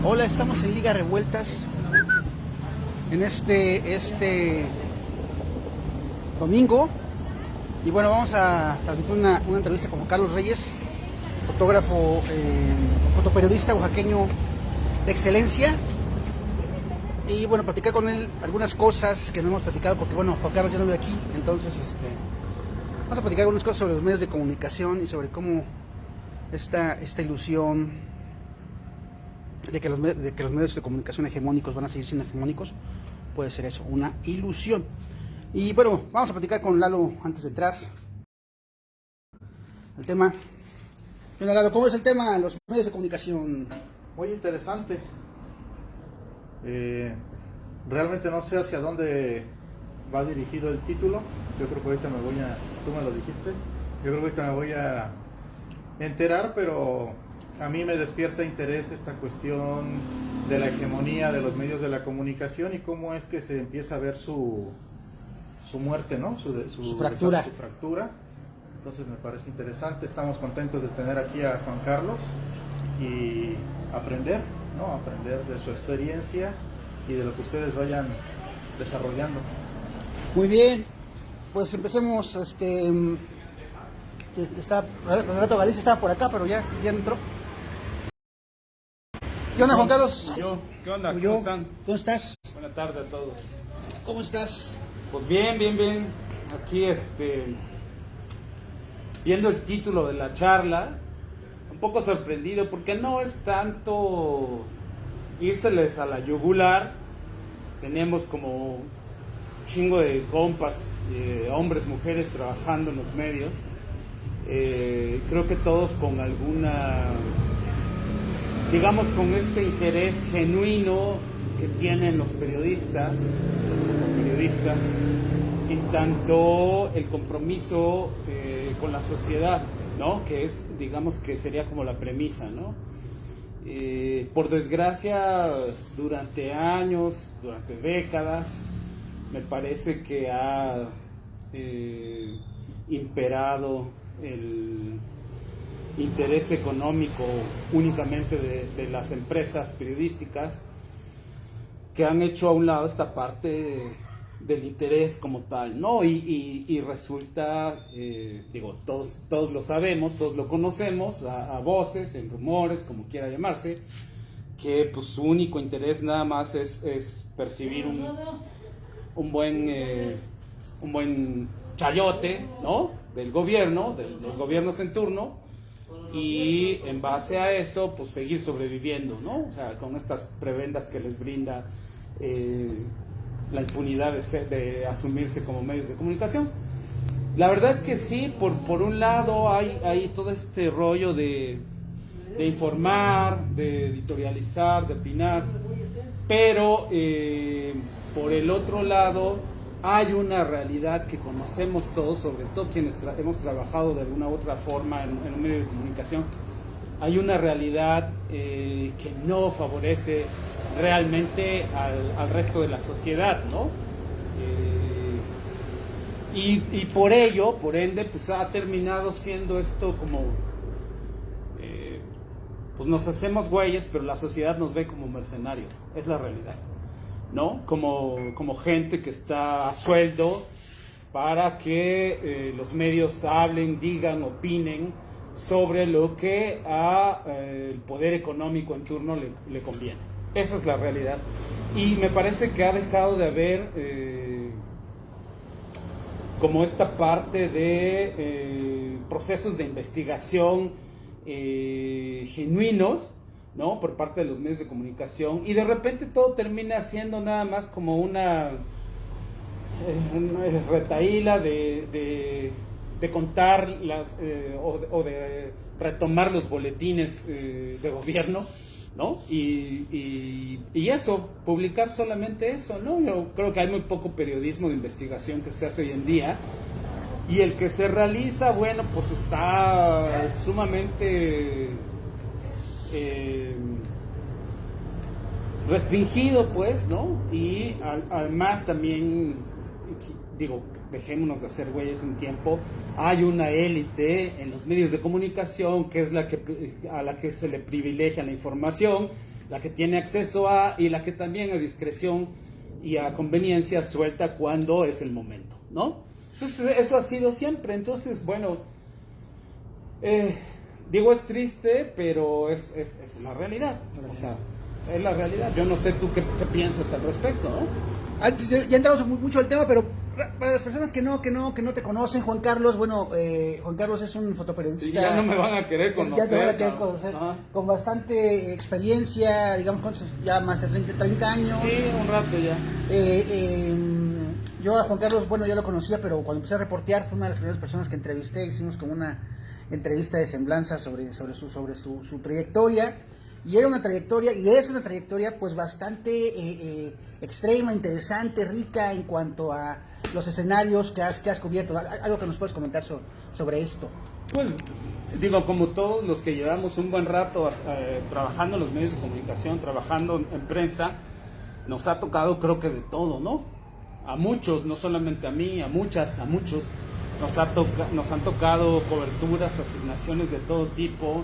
Hola, estamos en Liga Revueltas en este domingo. Y bueno, vamos a transmitir una entrevista con Carlos Reyes, fotógrafo, fotoperiodista oaxaqueño de excelencia. Y bueno, platicar con él algunas cosas que no hemos platicado, porque bueno, Juan Carlos ya no vive aquí. Entonces, vamos a platicar algunas cosas sobre los medios de comunicación y sobre cómo esta ilusión de que los medios de comunicación hegemónicos van a seguir siendo hegemónicos puede ser eso, una ilusión. Y bueno, vamos a platicar con Lalo antes de entrar al tema. Bueno, Lalo, ¿cómo es el tema de los medios de comunicación? Muy interesante. Realmente no sé hacia dónde va dirigido el título. Yo creo que ahorita tú me lo dijiste, yo creo que ahorita me voy a enterar, pero a mí me despierta interés esta cuestión de la hegemonía de los medios de la comunicación y cómo es que se empieza a ver su muerte, ¿no? Su fractura. Su fractura. Entonces me parece interesante. Estamos contentos de tener aquí a Juan Carlos y aprender, ¿no? Aprender de su experiencia y de lo que ustedes vayan desarrollando. Muy bien, pues empecemos. Renato Galicia estaba por acá, pero ya entró. ¿Qué onda, Juan Carlos? ¿Qué onda? ¿Cómo están? ¿Cómo estás? Buenas tardes a todos. ¿Cómo estás? Pues bien. Aquí viendo el título de la charla, un poco sorprendido porque no es tanto írseles a la yugular. Tenemos como un chingo de compas, hombres, mujeres trabajando en los medios. Creo que todos con digamos con este interés genuino que tienen los periodistas, en tanto el compromiso con la sociedad, ¿no? Que es, digamos que sería como la premisa, ¿no? Por desgracia, durante años, durante décadas, me parece que ha imperado el interés económico únicamente de las empresas periodísticas, que han hecho a un lado esta parte del interés como tal, ¿no? Y resulta, todos lo sabemos, todos lo conocemos, a voces, en rumores, como quiera llamarse, que pues su único interés nada más es percibir un buen chayote, ¿no? Del gobierno, de los gobiernos en turno, y en base a eso pues seguir sobreviviendo, ¿no? O sea, con estas prebendas que les brinda la impunidad de asumirse como medios de comunicación. La verdad es que sí, por un lado hay todo este rollo de informar, de editorializar, de opinar, pero por el otro lado hay una realidad que conocemos todos, sobre todo quienes hemos trabajado de alguna u otra forma en un medio de comunicación. Hay una realidad que no favorece realmente al resto de la sociedad, ¿no? Y por ello, por ende, pues ha terminado siendo esto como, pues nos hacemos güeyes, pero la sociedad nos ve como mercenarios, es la realidad, ¿no? Como gente que está a sueldo para que los medios hablen, digan, opinen sobre lo que el poder económico en turno le conviene. Esa es la realidad. Y me parece que ha dejado de haber como esta parte de procesos de investigación genuinos, ¿no? Por parte de los medios de comunicación, y de repente todo termina siendo nada más como una retahíla de contar o de retomar los boletines de gobierno, ¿no? Y eso, publicar solamente eso, ¿no? Yo creo que hay muy poco periodismo de investigación que se hace hoy en día, y el que se realiza, bueno, pues está sumamente restringido, pues, ¿no? Y además también, digo, dejémonos de hacer güeyes un tiempo, hay una élite en los medios de comunicación que es a la que se le privilegia la información, la que tiene acceso a, y la que también a discreción y a conveniencia suelta cuando es el momento, ¿no? Entonces eso ha sido siempre. Entonces, bueno, digo, es triste, pero es la realidad. O sea, es la realidad. Yo no sé tú qué piensas al respecto, ¿no? Antes ya entramos mucho al tema, pero para las personas que no te conocen, Juan Carlos, bueno, Juan Carlos es un fotoperiodista. Ya no me van a querer conocer. Ya te van a querer conocer. Con bastante experiencia, digamos, ¿cuántos? Ya más de 30 años. Sí, un rato ya. Yo a Juan Carlos, bueno, ya lo conocía, pero cuando empecé a reportear fue una de las primeras personas que entrevisté. Hicimos como una entrevista de semblanza sobre su trayectoria. Y era una trayectoria, y es una trayectoria pues bastante extrema, interesante, rica en cuanto a los escenarios que has cubierto. Algo que nos puedes comentar sobre esto. Pues digo, como todos los que llevamos un buen rato trabajando en los medios de comunicación, trabajando en prensa, nos ha tocado creo que de todo, ¿no? A muchos, no solamente a mí, a muchos, nos han tocado coberturas, asignaciones de todo tipo.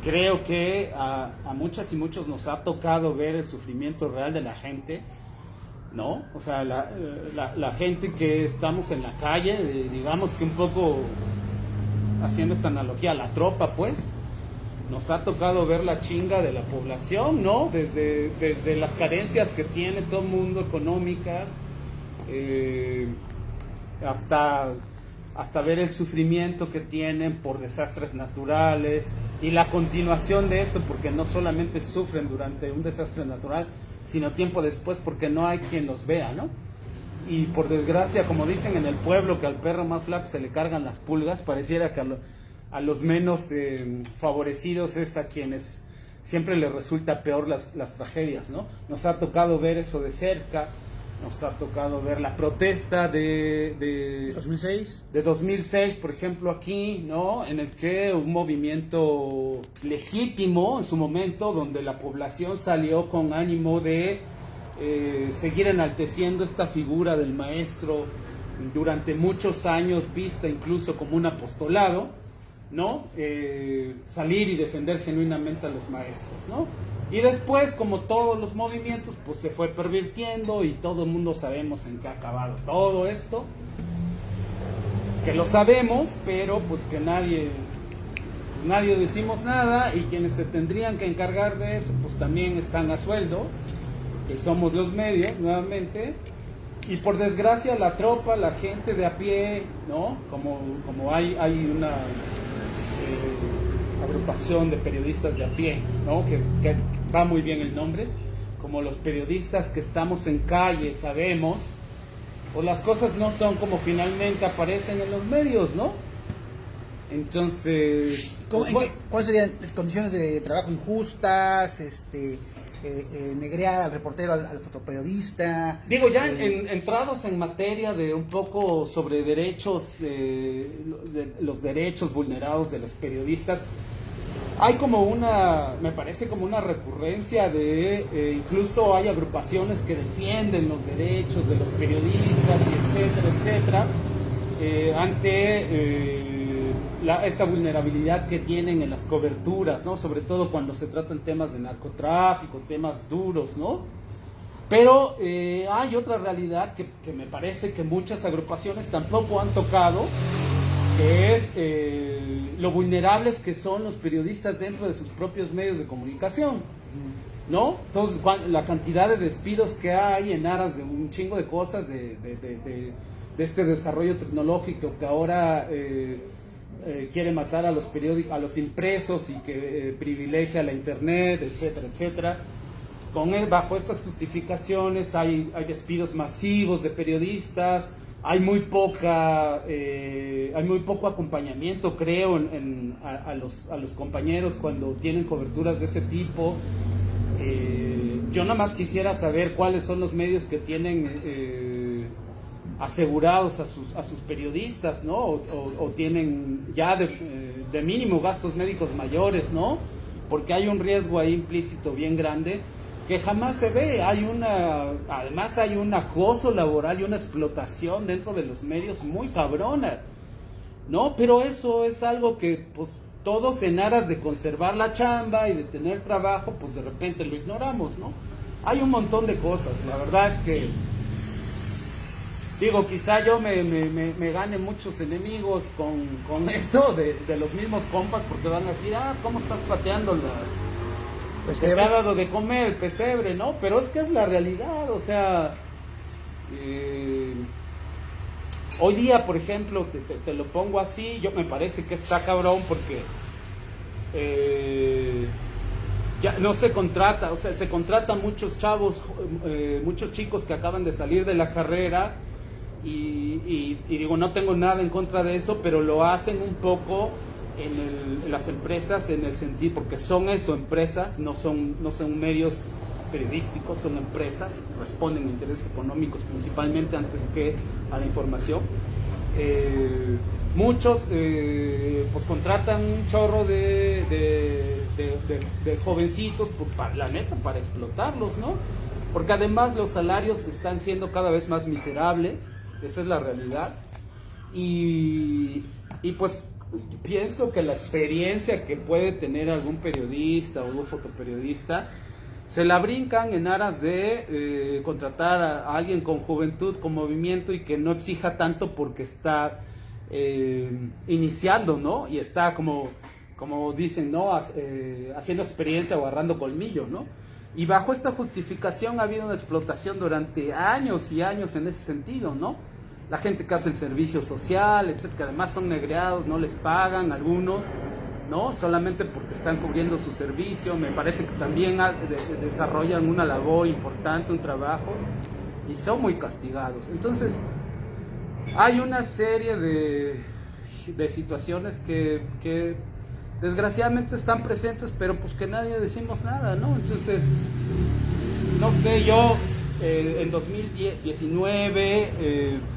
Creo que a muchas y muchos nos ha tocado ver el sufrimiento real de la gente, ¿no? O sea, la gente que estamos en la calle, digamos que un poco haciendo esta analogía a la tropa, pues, nos ha tocado ver la chinga de la población, ¿no? Desde las carencias que tiene todo el mundo económicas, hasta ver el sufrimiento que tienen por desastres naturales y la continuación de esto, porque no solamente sufren durante un desastre natural, sino tiempo después porque no hay quien los vea, ¿no? Y por desgracia, como dicen en el pueblo, que al perro más flaco se le cargan las pulgas, pareciera que a los menos favorecidos es a quienes siempre les resulta peor las tragedias, ¿no? Nos ha tocado ver eso de cerca. Nos ha tocado ver la protesta de 2006, por ejemplo, aquí, ¿no? En el que un movimiento legítimo en su momento, donde la población salió con ánimo de seguir enalteciendo esta figura del maestro durante muchos años, vista incluso como un apostolado, ¿no? Salir y defender genuinamente a los maestros, ¿no? Y después, como todos los movimientos, pues se fue pervirtiendo y todo el mundo sabemos en qué ha acabado todo esto. Que lo sabemos, pero pues que nadie decimos nada, y quienes se tendrían que encargar de eso, pues también están a sueldo, que somos los medios, nuevamente. Y por desgracia la tropa, la gente de a pie, ¿no? Como hay una agrupación de periodistas de a pie, ¿no? Que va muy bien el nombre, como los periodistas que estamos en calle, sabemos, o las cosas no son como finalmente aparecen en los medios, ¿no? Entonces, ¿cuáles serían las condiciones de trabajo injustas? Negrear al reportero, al fotoperiodista. Digo, ya entrados en materia de un poco sobre derechos, los derechos vulnerados de los periodistas, hay me parece como una recurrencia de, incluso hay agrupaciones que defienden los derechos de los periodistas, etcétera, ante esta vulnerabilidad que tienen en las coberturas, ¿no? Sobre todo cuando se tratan temas de narcotráfico, temas duros, ¿no? Pero hay otra realidad que me parece que muchas agrupaciones tampoco han tocado, que es lo vulnerables que son los periodistas dentro de sus propios medios de comunicación, ¿no? La cantidad de despidos que hay en aras de un chingo de cosas, de este desarrollo tecnológico que ahora quiere matar a los periódicos, a los impresos, y que privilegia la internet, etcétera. Bajo estas justificaciones hay despidos masivos de periodistas. Hay muy poco acompañamiento, creo, a los compañeros cuando tienen coberturas de ese tipo. Yo nada más quisiera saber cuáles son los medios que tienen asegurados a sus periodistas, ¿no? O tienen ya de mínimo gastos médicos mayores, ¿no? Porque hay un riesgo ahí implícito bien grande que jamás se ve. Además hay un acoso laboral y una explotación dentro de los medios muy cabrona, ¿no? Pero eso es algo que pues todos en aras de conservar la chamba y de tener trabajo, pues de repente lo ignoramos, ¿no? Hay un montón de cosas, la verdad es que, digo, quizá yo me gane muchos enemigos con esto de los mismos compas, porque van a decir, ¿cómo estás pateando Pesebre. te ha dado de comer el pesebre, ¿no? Pero es que es la realidad, o sea, hoy día, por ejemplo, te lo pongo así, yo me parece que está cabrón porque ya no se contrata, o sea, se contratan muchos chavos, muchos chicos que acaban de salir de la carrera y digo, no tengo nada en contra de eso, pero lo hacen un poco en las empresas, en el sentido, porque son eso, empresas, no son medios periodísticos, son empresas, responden a intereses económicos principalmente antes que a la información. Muchos pues contratan un chorro de jovencitos, pues la neta, para explotarlos, ¿no? Porque además los salarios están siendo cada vez más miserables, esa es la realidad. Y pues pienso que la experiencia que puede tener algún periodista o un fotoperiodista se la brincan en aras de contratar a alguien con juventud, con movimiento y que no exija tanto porque está iniciando, ¿no? Y está como dicen, ¿no? Haciendo experiencia o agarrando colmillo, ¿no? Y bajo esta justificación ha habido una explotación durante años y años en ese sentido, ¿no? La gente que hace el servicio social, etcétera, que además son negreados, no les pagan algunos, ¿no? Solamente porque están cubriendo su servicio. Me parece que también desarrollan una labor importante, un trabajo, y son muy castigados. Entonces, hay una serie de situaciones que desgraciadamente están presentes, pero pues que nadie decimos nada, ¿no? Entonces, no sé, yo en 2019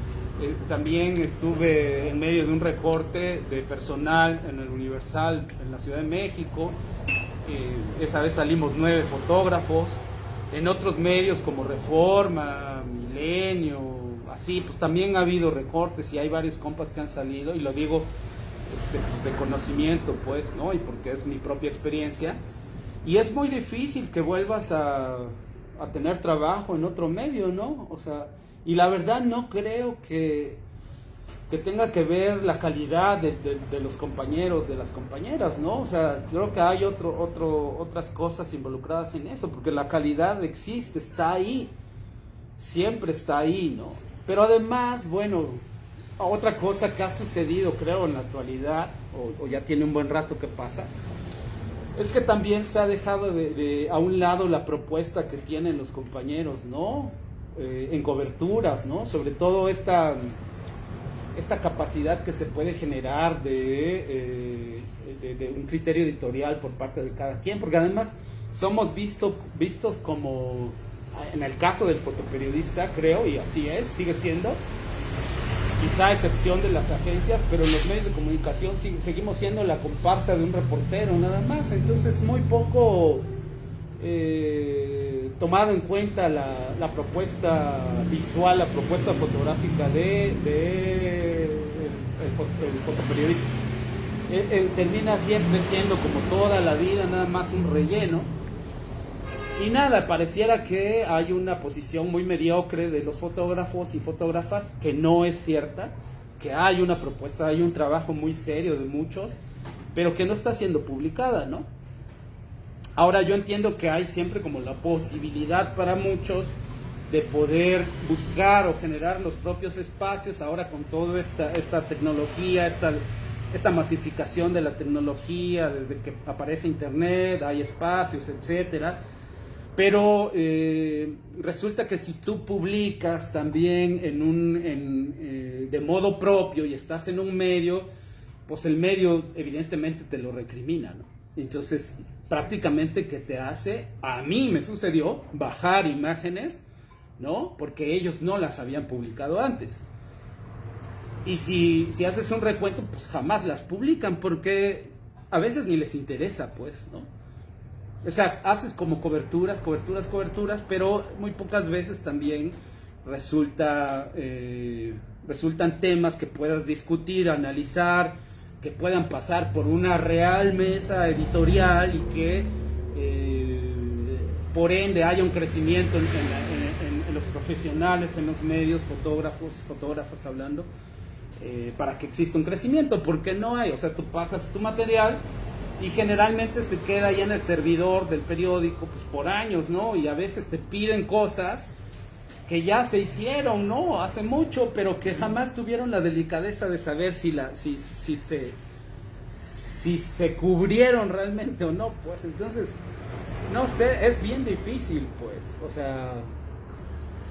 también estuve en medio de un recorte de personal en el Universal en la Ciudad de México. Esa vez salimos 9 fotógrafos. En otros medios como Reforma, Milenio, así, pues también ha habido recortes y hay varios compas que han salido, y lo digo pues, de conocimiento, pues, ¿no? Y porque es mi propia experiencia. Y es muy difícil que vuelvas a tener trabajo en otro medio, ¿no? O sea, y la verdad no creo que tenga que ver la calidad de los compañeros, de las compañeras, ¿no? O sea, creo que hay otras cosas involucradas en eso, porque la calidad existe, está ahí, siempre está ahí, ¿no? Pero además, bueno, otra cosa que ha sucedido, creo, en la actualidad, o ya tiene un buen rato que pasa, es que también se ha dejado a un lado la propuesta que tienen los compañeros, ¿no? En coberturas, ¿no? Sobre todo esta capacidad que se puede generar de un criterio editorial por parte de cada quien, porque además somos vistos como, en el caso del fotoperiodista, creo, y así es, sigue siendo, quizá a excepción de las agencias, pero en los medios de comunicación seguimos siendo la comparsa de un reportero, nada más. Entonces, muy poco tomado en cuenta la propuesta visual, la propuesta fotográfica el fotoperiodista. Termina siempre siendo, como toda la vida, nada más un relleno. Y nada, pareciera que hay una posición muy mediocre de los fotógrafos y fotógrafas, que no es cierta, que hay una propuesta, hay un trabajo muy serio de muchos, pero que no está siendo publicada, ¿no? Ahora, yo entiendo que hay siempre como la posibilidad para muchos de poder buscar o generar los propios espacios, ahora con toda esta tecnología, esta masificación de la tecnología, desde que aparece internet, hay espacios, etcétera. Pero resulta que si tú publicas también de modo propio y estás en un medio, pues el medio evidentemente te lo recrimina, ¿no? Entonces, prácticamente que te hace, a mí me sucedió, bajar imágenes, ¿no? Porque ellos no las habían publicado antes. Y si haces un recuento, pues jamás las publican, porque a veces ni les interesa, pues, ¿no? O sea, haces como coberturas, pero muy pocas veces también resultan temas que puedas discutir, analizar, que puedan pasar por una real mesa editorial y que por ende haya un crecimiento en los profesionales, en los medios, fotógrafos y fotógrafas hablando, para que exista un crecimiento, porque no hay, o sea, tú pasas tu material y generalmente se queda ahí en el servidor del periódico pues por años, ¿no? Y a veces te piden cosas que ya se hicieron, ¿no? Hace mucho, pero que jamás tuvieron la delicadeza de saber si se cubrieron realmente o no, pues entonces, no sé, es bien difícil, pues, o sea,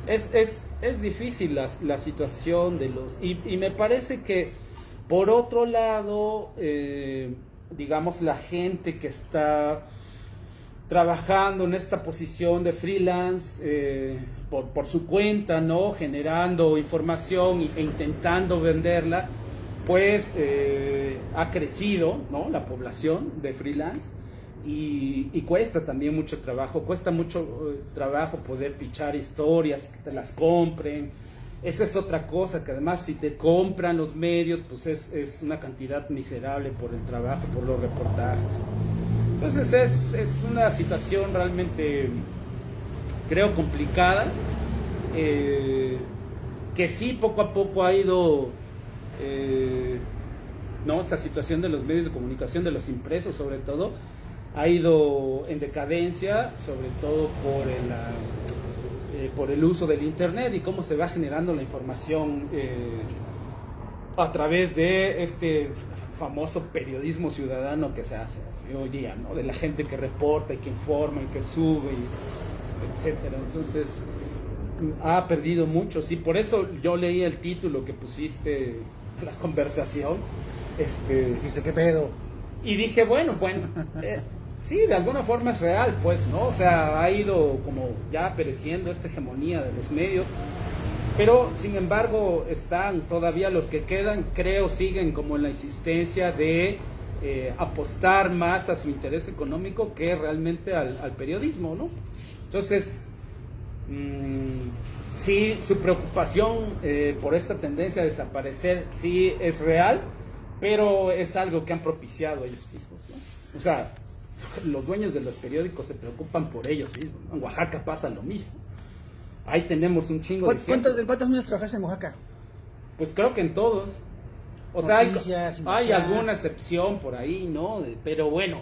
es difícil la situación de los, y me parece que, por otro lado, digamos, la gente que está trabajando en esta posición de freelance por su cuenta, ¿no? Generando información e intentando venderla, pues ha crecido, ¿no? La población de freelance y cuesta también mucho trabajo, trabajo poder pichar historias, que te las compren. Esa es otra cosa, que además si te compran los medios, pues es una cantidad miserable por el trabajo, por los reportajes. Entonces es una situación realmente, creo, complicada, que sí poco a poco ha ido, ¿no? Esta situación de los medios de comunicación, de los impresos sobre todo, ha ido en decadencia, sobre todo por el uso del internet y cómo se va generando la información a través de este famoso periodismo ciudadano que se hace hoy día, ¿no? De la gente que reporta y que informa y que sube, etcétera. Entonces ha perdido mucho, sí, por eso yo leí el título que pusiste en la conversación, Dijiste, ¿qué pedo? y dije, bueno, sí, de alguna forma es real, pues, ¿no? O sea, ha ido como ya pereciendo esta hegemonía de los medios, pero sin embargo están todavía los que quedan, creo, siguen como en la insistencia de apostar más a su interés económico que realmente al periodismo, ¿no? Entonces, sí, su preocupación por esta tendencia a desaparecer sí es real, pero es algo que han propiciado ellos mismos, ¿no? O sea, los dueños de los periódicos se preocupan por ellos mismos, ¿no? En Oaxaca pasa lo mismo. Ahí tenemos un chingo de gente. ¿Cuántos meses trabajaste en Oaxaca? Pues creo que en todos. O Noticias, sea, hay alguna excepción por ahí, ¿no? Pero bueno,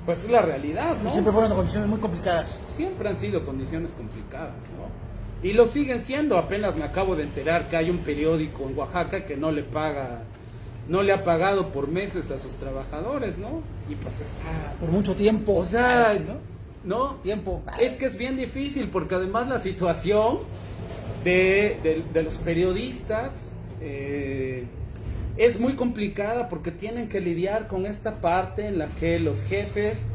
pues es la realidad, ¿no? Y siempre fueron condiciones muy complicadas. Siempre han sido condiciones complicadas, ¿no? Y lo siguen siendo. Apenas me acabo de enterar que hay un periódico en Oaxaca que no le ha pagado por meses a sus trabajadores, ¿no? Y pues está... Por mucho tiempo. O sea, ¿no? ¿no? Tiempo. Es que es bien difícil porque además la situación de los periodistas es muy complicada porque tienen que lidiar con esta parte en la que los jefes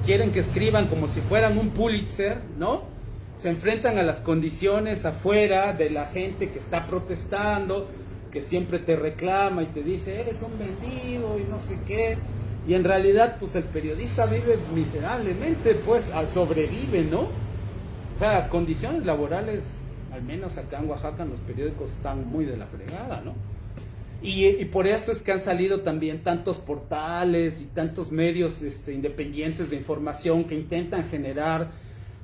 quieren que escriban como si fueran un Pulitzer, ¿no? Se enfrentan a las condiciones afuera de la gente que está protestando, que siempre te reclama y te dice, eres un vendido y no sé qué. Y en realidad, pues el periodista vive miserablemente, pues sobrevive, ¿no? O sea, las condiciones laborales, al menos acá en Oaxaca, en los periódicos están muy de la fregada, ¿no? Y por eso es que han salido también tantos portales y tantos medios independientes de información que intentan generar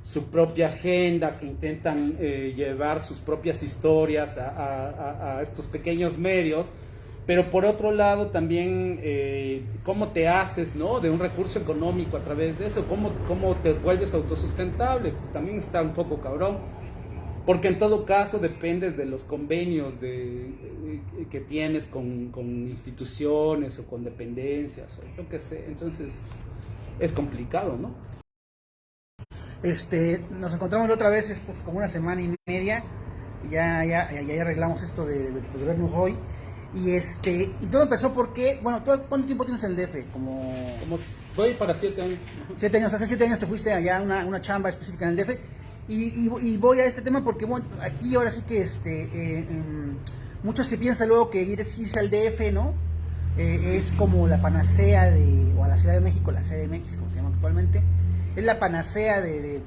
su propia agenda, que intentan llevar sus propias historias a estos pequeños medios. Pero por otro lado también, ¿cómo te haces, ¿no? De un recurso económico a través de eso? ¿Cómo te vuelves autosustentable? Pues también está un poco cabrón, porque en todo caso dependes de los convenios que tienes con instituciones o con dependencias, o yo qué sé. Entonces es complicado, ¿no? Nos encontramos la otra vez, como una semana y media, ya arreglamos esto de vernos hoy. Y todo empezó porque, bueno, ¿cuánto tiempo tienes en el DF? Como voy para 7 años. 7 años, hace 7 años te fuiste allá a una chamba específica en el DF. Y voy a este tema porque, bueno, aquí ahora sí que muchos se piensa luego que irse al DF, ¿no? Es como la panacea o a la Ciudad de México, la CDMX, como se llama actualmente, es la panacea del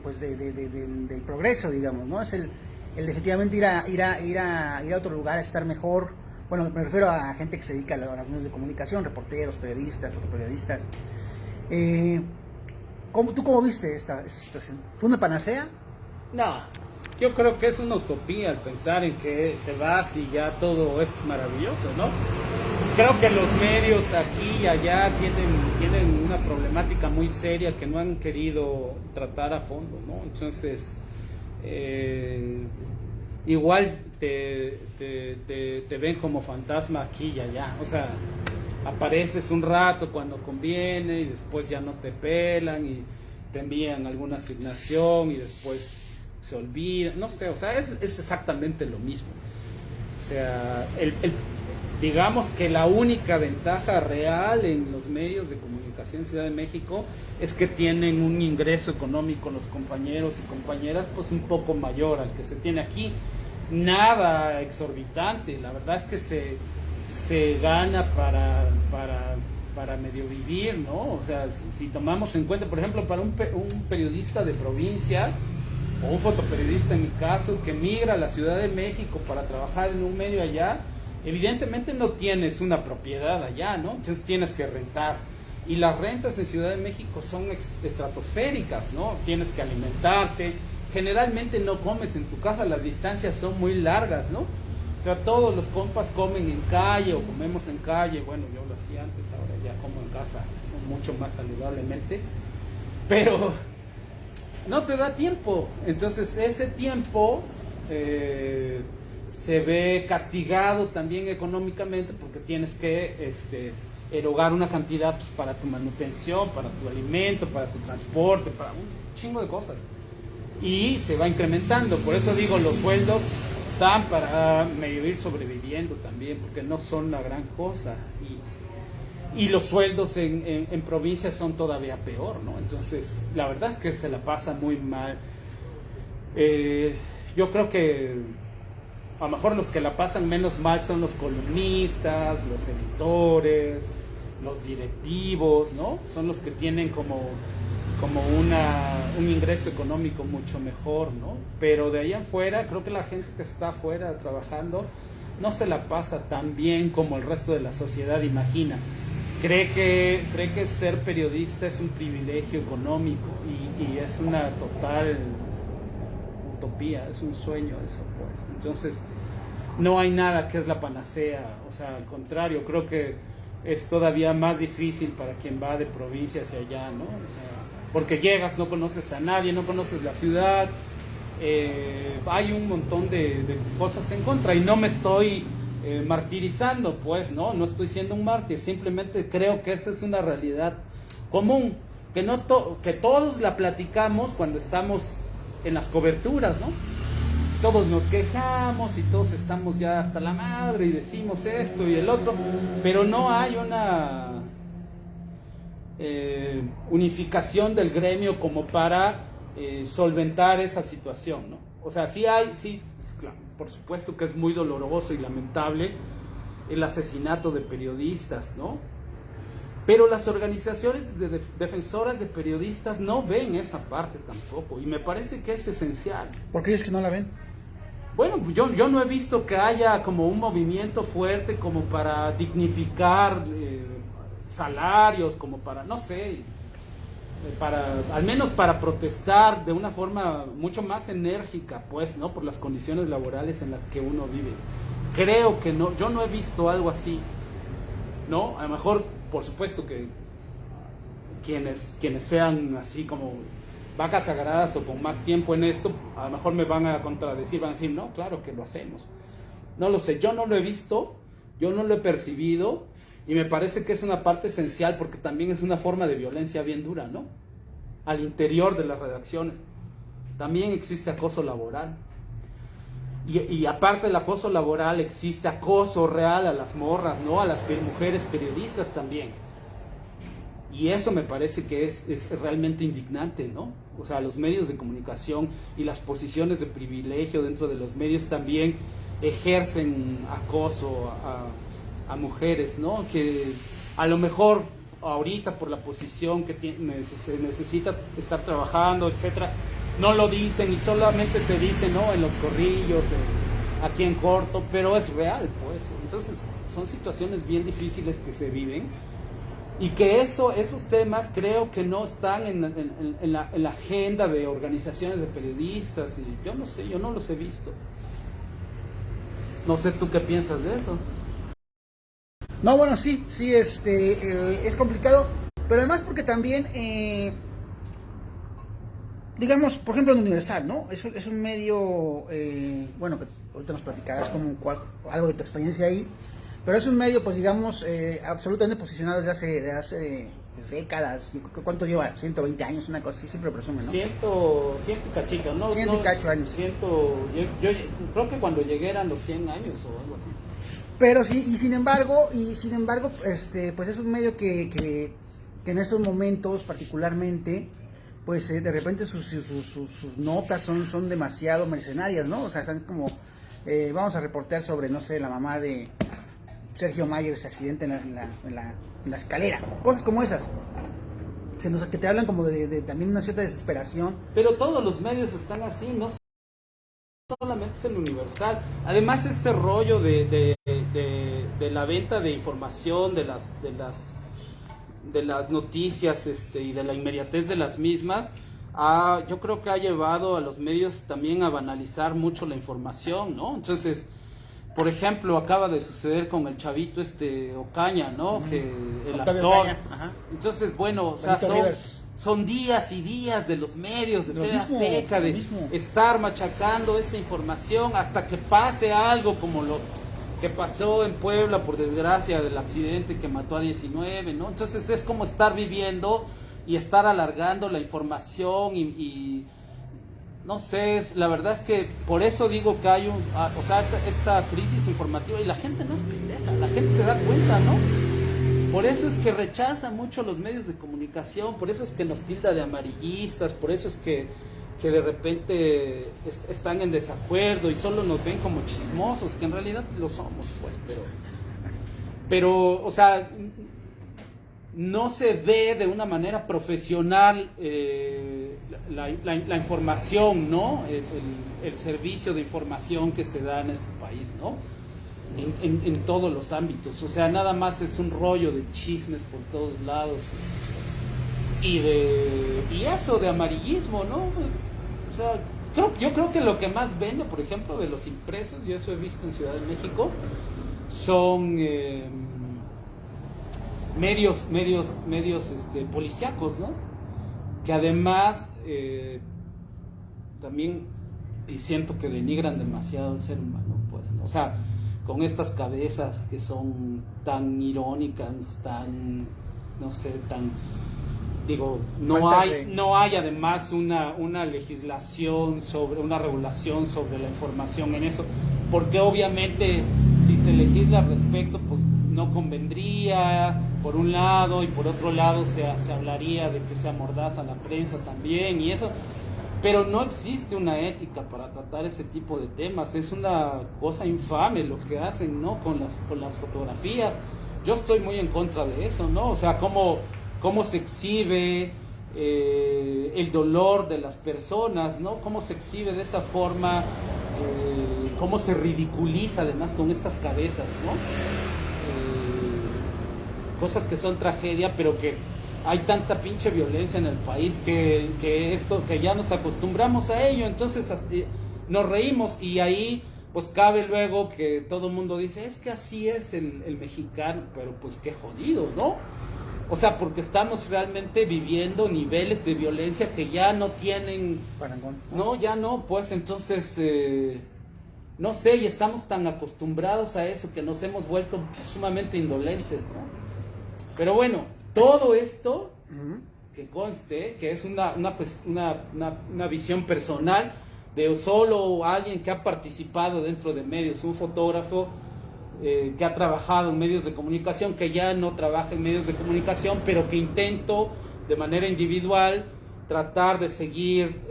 progreso, digamos, ¿no? Es el efectivamente ir a otro lugar a estar mejor, Bueno, me refiero a gente que se dedica a los medios de comunicación, reporteros, periodistas, fotoperiodistas. ¿Tú cómo viste esta situación? ¿Fue una panacea? No, yo creo que es una utopía el pensar en que te vas y ya todo es maravilloso, ¿no? Creo que los medios aquí y allá tienen una problemática muy seria que no han querido tratar a fondo, ¿no? Entonces, igual te ven como fantasma aquí y allá, o sea, apareces un rato cuando conviene y después ya no te pelan y te envían alguna asignación y después se olvida, no sé, o sea, es exactamente lo mismo. O sea, digamos que la única ventaja real en los medios de comunicación en Ciudad de México es que tienen un ingreso económico los compañeros y compañeras pues un poco mayor al que se tiene aquí. Nada exorbitante, la verdad es que se gana para medio vivir, ¿no? O sea, si tomamos en cuenta, por ejemplo, para un periodista de provincia o un fotoperiodista en mi caso que migra a la Ciudad de México para trabajar en un medio allá, evidentemente no tienes una propiedad allá, ¿no? Entonces tienes que rentar. Y las rentas en Ciudad de México son estratosféricas, ¿no? Tienes que alimentarte. Generalmente no comes en tu casa, las distancias son muy largas, ¿no? O sea, todos los compas comen en calle o comemos en calle. Bueno, yo lo hacía antes, ahora ya como en casa, mucho más saludablemente. Pero no te da tiempo. Entonces ese tiempo se ve castigado también económicamente porque tienes que erogar una cantidad pues, para tu manutención, para tu alimento, para tu transporte, para un chingo de cosas. Y se va incrementando. Por eso digo, los sueldos dan para medio ir sobreviviendo también, porque no son la gran cosa. Y los sueldos en provincias son todavía peor, ¿no? Entonces, la verdad es que se la pasa muy mal. Yo creo que a lo mejor los que la pasan menos mal son los columnistas, los editores, los directivos, ¿no? Son los que tienen como un ingreso económico mucho mejor, ¿no? Pero de ahí afuera, creo que la gente que está afuera trabajando no se la pasa tan bien como el resto de la sociedad imagina. Cree que ser periodista es un privilegio económico y es una total utopía, es un sueño eso, pues. Entonces, no hay nada que es la panacea, o sea, al contrario, creo que es todavía más difícil para quien va de provincia hacia allá, ¿no? O sea, porque llegas, no conoces a nadie, no conoces la ciudad, hay un montón de cosas en contra y no me estoy martirizando, pues, no estoy siendo un mártir, simplemente creo que esa es una realidad común, que todos la platicamos cuando estamos en las coberturas, ¿no? Todos nos quejamos y todos estamos ya hasta la madre y decimos esto y el otro, pero no hay una unificación del gremio como para solventar esa situación, ¿no? O sea, sí, pues, claro, por supuesto que es muy doloroso y lamentable el asesinato de periodistas, ¿no? Pero las organizaciones defensoras de periodistas no ven esa parte tampoco y me parece que es esencial. ¿Por qué es que no la ven? Bueno, yo no he visto que haya como un movimiento fuerte como para dignificar salarios, como para, no sé, al menos para protestar de una forma mucho más enérgica, pues, ¿no? Por las condiciones laborales en las que uno vive. Creo que no, yo no he visto algo así, ¿no? A lo mejor, por supuesto que quienes sean así como vacas sagradas o con más tiempo en esto, a lo mejor me van a contradecir, van a decir, no, claro que lo hacemos. No lo sé, yo no lo he visto, yo no lo he percibido, y me parece que es una parte esencial porque también es una forma de violencia bien dura, ¿no? Al interior de las redacciones. También existe acoso laboral. Y aparte del acoso laboral existe acoso real a las morras, ¿no? A las mujeres periodistas también. Y eso me parece que es realmente indignante, ¿no? O sea, los medios de comunicación y las posiciones de privilegio dentro de los medios también ejercen acoso a mujeres, ¿no? Que a lo mejor ahorita por la posición que se necesita estar trabajando, etcétera, no lo dicen y solamente se dice, ¿no? En los corrillos, aquí en corto, pero es real, pues. Entonces, son situaciones bien difíciles que se viven y que esos temas creo que no están en la agenda de organizaciones de periodistas y yo no sé, yo no los he visto. No sé tú qué piensas de eso. No, bueno, sí, es complicado, pero además porque también, digamos, por ejemplo, en Universal, ¿no? Es un medio, bueno, que ahorita nos platicarás como algo de tu experiencia ahí, pero es un medio, pues digamos, absolutamente posicionado desde hace décadas. ¿Cuánto lleva? 120 años, una cosa así, siempre presume, ¿no? 100 y cachito, ¿no? 100 y cacho años. Yo creo que cuando llegué eran los 100 años o algo así. Pero sí, y sin embargo, pues es un medio que en estos momentos particularmente, pues de repente sus notas son demasiado mercenarias, ¿no? O sea, están como, vamos a reportear sobre, no sé, la mamá de Sergio Mayer, ese accidente en la escalera, cosas como esas, que te hablan como de también una cierta desesperación. Pero todos los medios están así, no solamente es el Universal. Además, este rollo de la venta de información, de las noticias y de la inmediatez de las mismas, yo creo que ha llevado a los medios también a banalizar mucho la información, ¿no? Entonces, por ejemplo, acaba de suceder con el chavito Ocaña, ¿no? Que el Octavio actor. Ocaña, ajá. Entonces, bueno, o sea, son días y días de los medios de TV Azteca de estar machacando esa información hasta que pase algo como lo que pasó en Puebla, por desgracia, del accidente que mató a 19, ¿no? Entonces es como estar viviendo y estar alargando la información y no sé, la verdad es que por eso digo que hay esta crisis informativa y la gente no es pendeja, la gente se da cuenta, ¿no? Por eso es que rechaza mucho los medios de comunicación, por eso es que nos tilda de amarillistas, por eso es que de repente están en desacuerdo y solo nos ven como chismosos, que en realidad lo somos, pues, pero o sea, no se ve de una manera profesional la información, ¿no? El servicio de información que se da en este país, ¿no? En todos los ámbitos, o sea, nada más es un rollo de chismes por todos lados y eso de amarillismo, ¿no? O sea, yo creo que lo que más vende, por ejemplo, de los impresos, y eso he visto en Ciudad de México, son medios policíacos, ¿no? Que además también siento que denigran demasiado al ser humano, pues, ¿no? O sea, con estas cabezas que son tan irónicas, tan, no sé, tan, digo, no hay además una legislación una regulación sobre la información en eso, porque obviamente si se legisla al respecto, pues no convendría, por un lado, y por otro lado se hablaría de que se amordaza la prensa también, y eso. Pero no existe una ética para tratar ese tipo de temas, es una cosa infame lo que hacen, ¿no? Con las fotografías. Yo estoy muy en contra de eso, ¿no? O sea, cómo se exhibe el dolor de las personas, ¿no? Cómo se exhibe de esa forma, cómo se ridiculiza además con estas cabezas, ¿no? Cosas que son tragedia, pero que hay tanta pinche violencia en el país que ya nos acostumbramos a ello, entonces nos reímos y ahí pues cabe luego que todo el mundo dice, es que así es el mexicano, pero pues qué jodido, ¿no? O sea, porque estamos realmente viviendo niveles de violencia que ya no tienen parangón. No, ya no, pues entonces no sé, y estamos tan acostumbrados a eso que nos hemos vuelto sumamente indolentes, ¿no? Pero bueno, todo esto, que conste, que es una visión personal de solo alguien que ha participado dentro de medios, un fotógrafo que ha trabajado en medios de comunicación, que ya no trabaja en medios de comunicación, pero que intento de manera individual tratar de seguir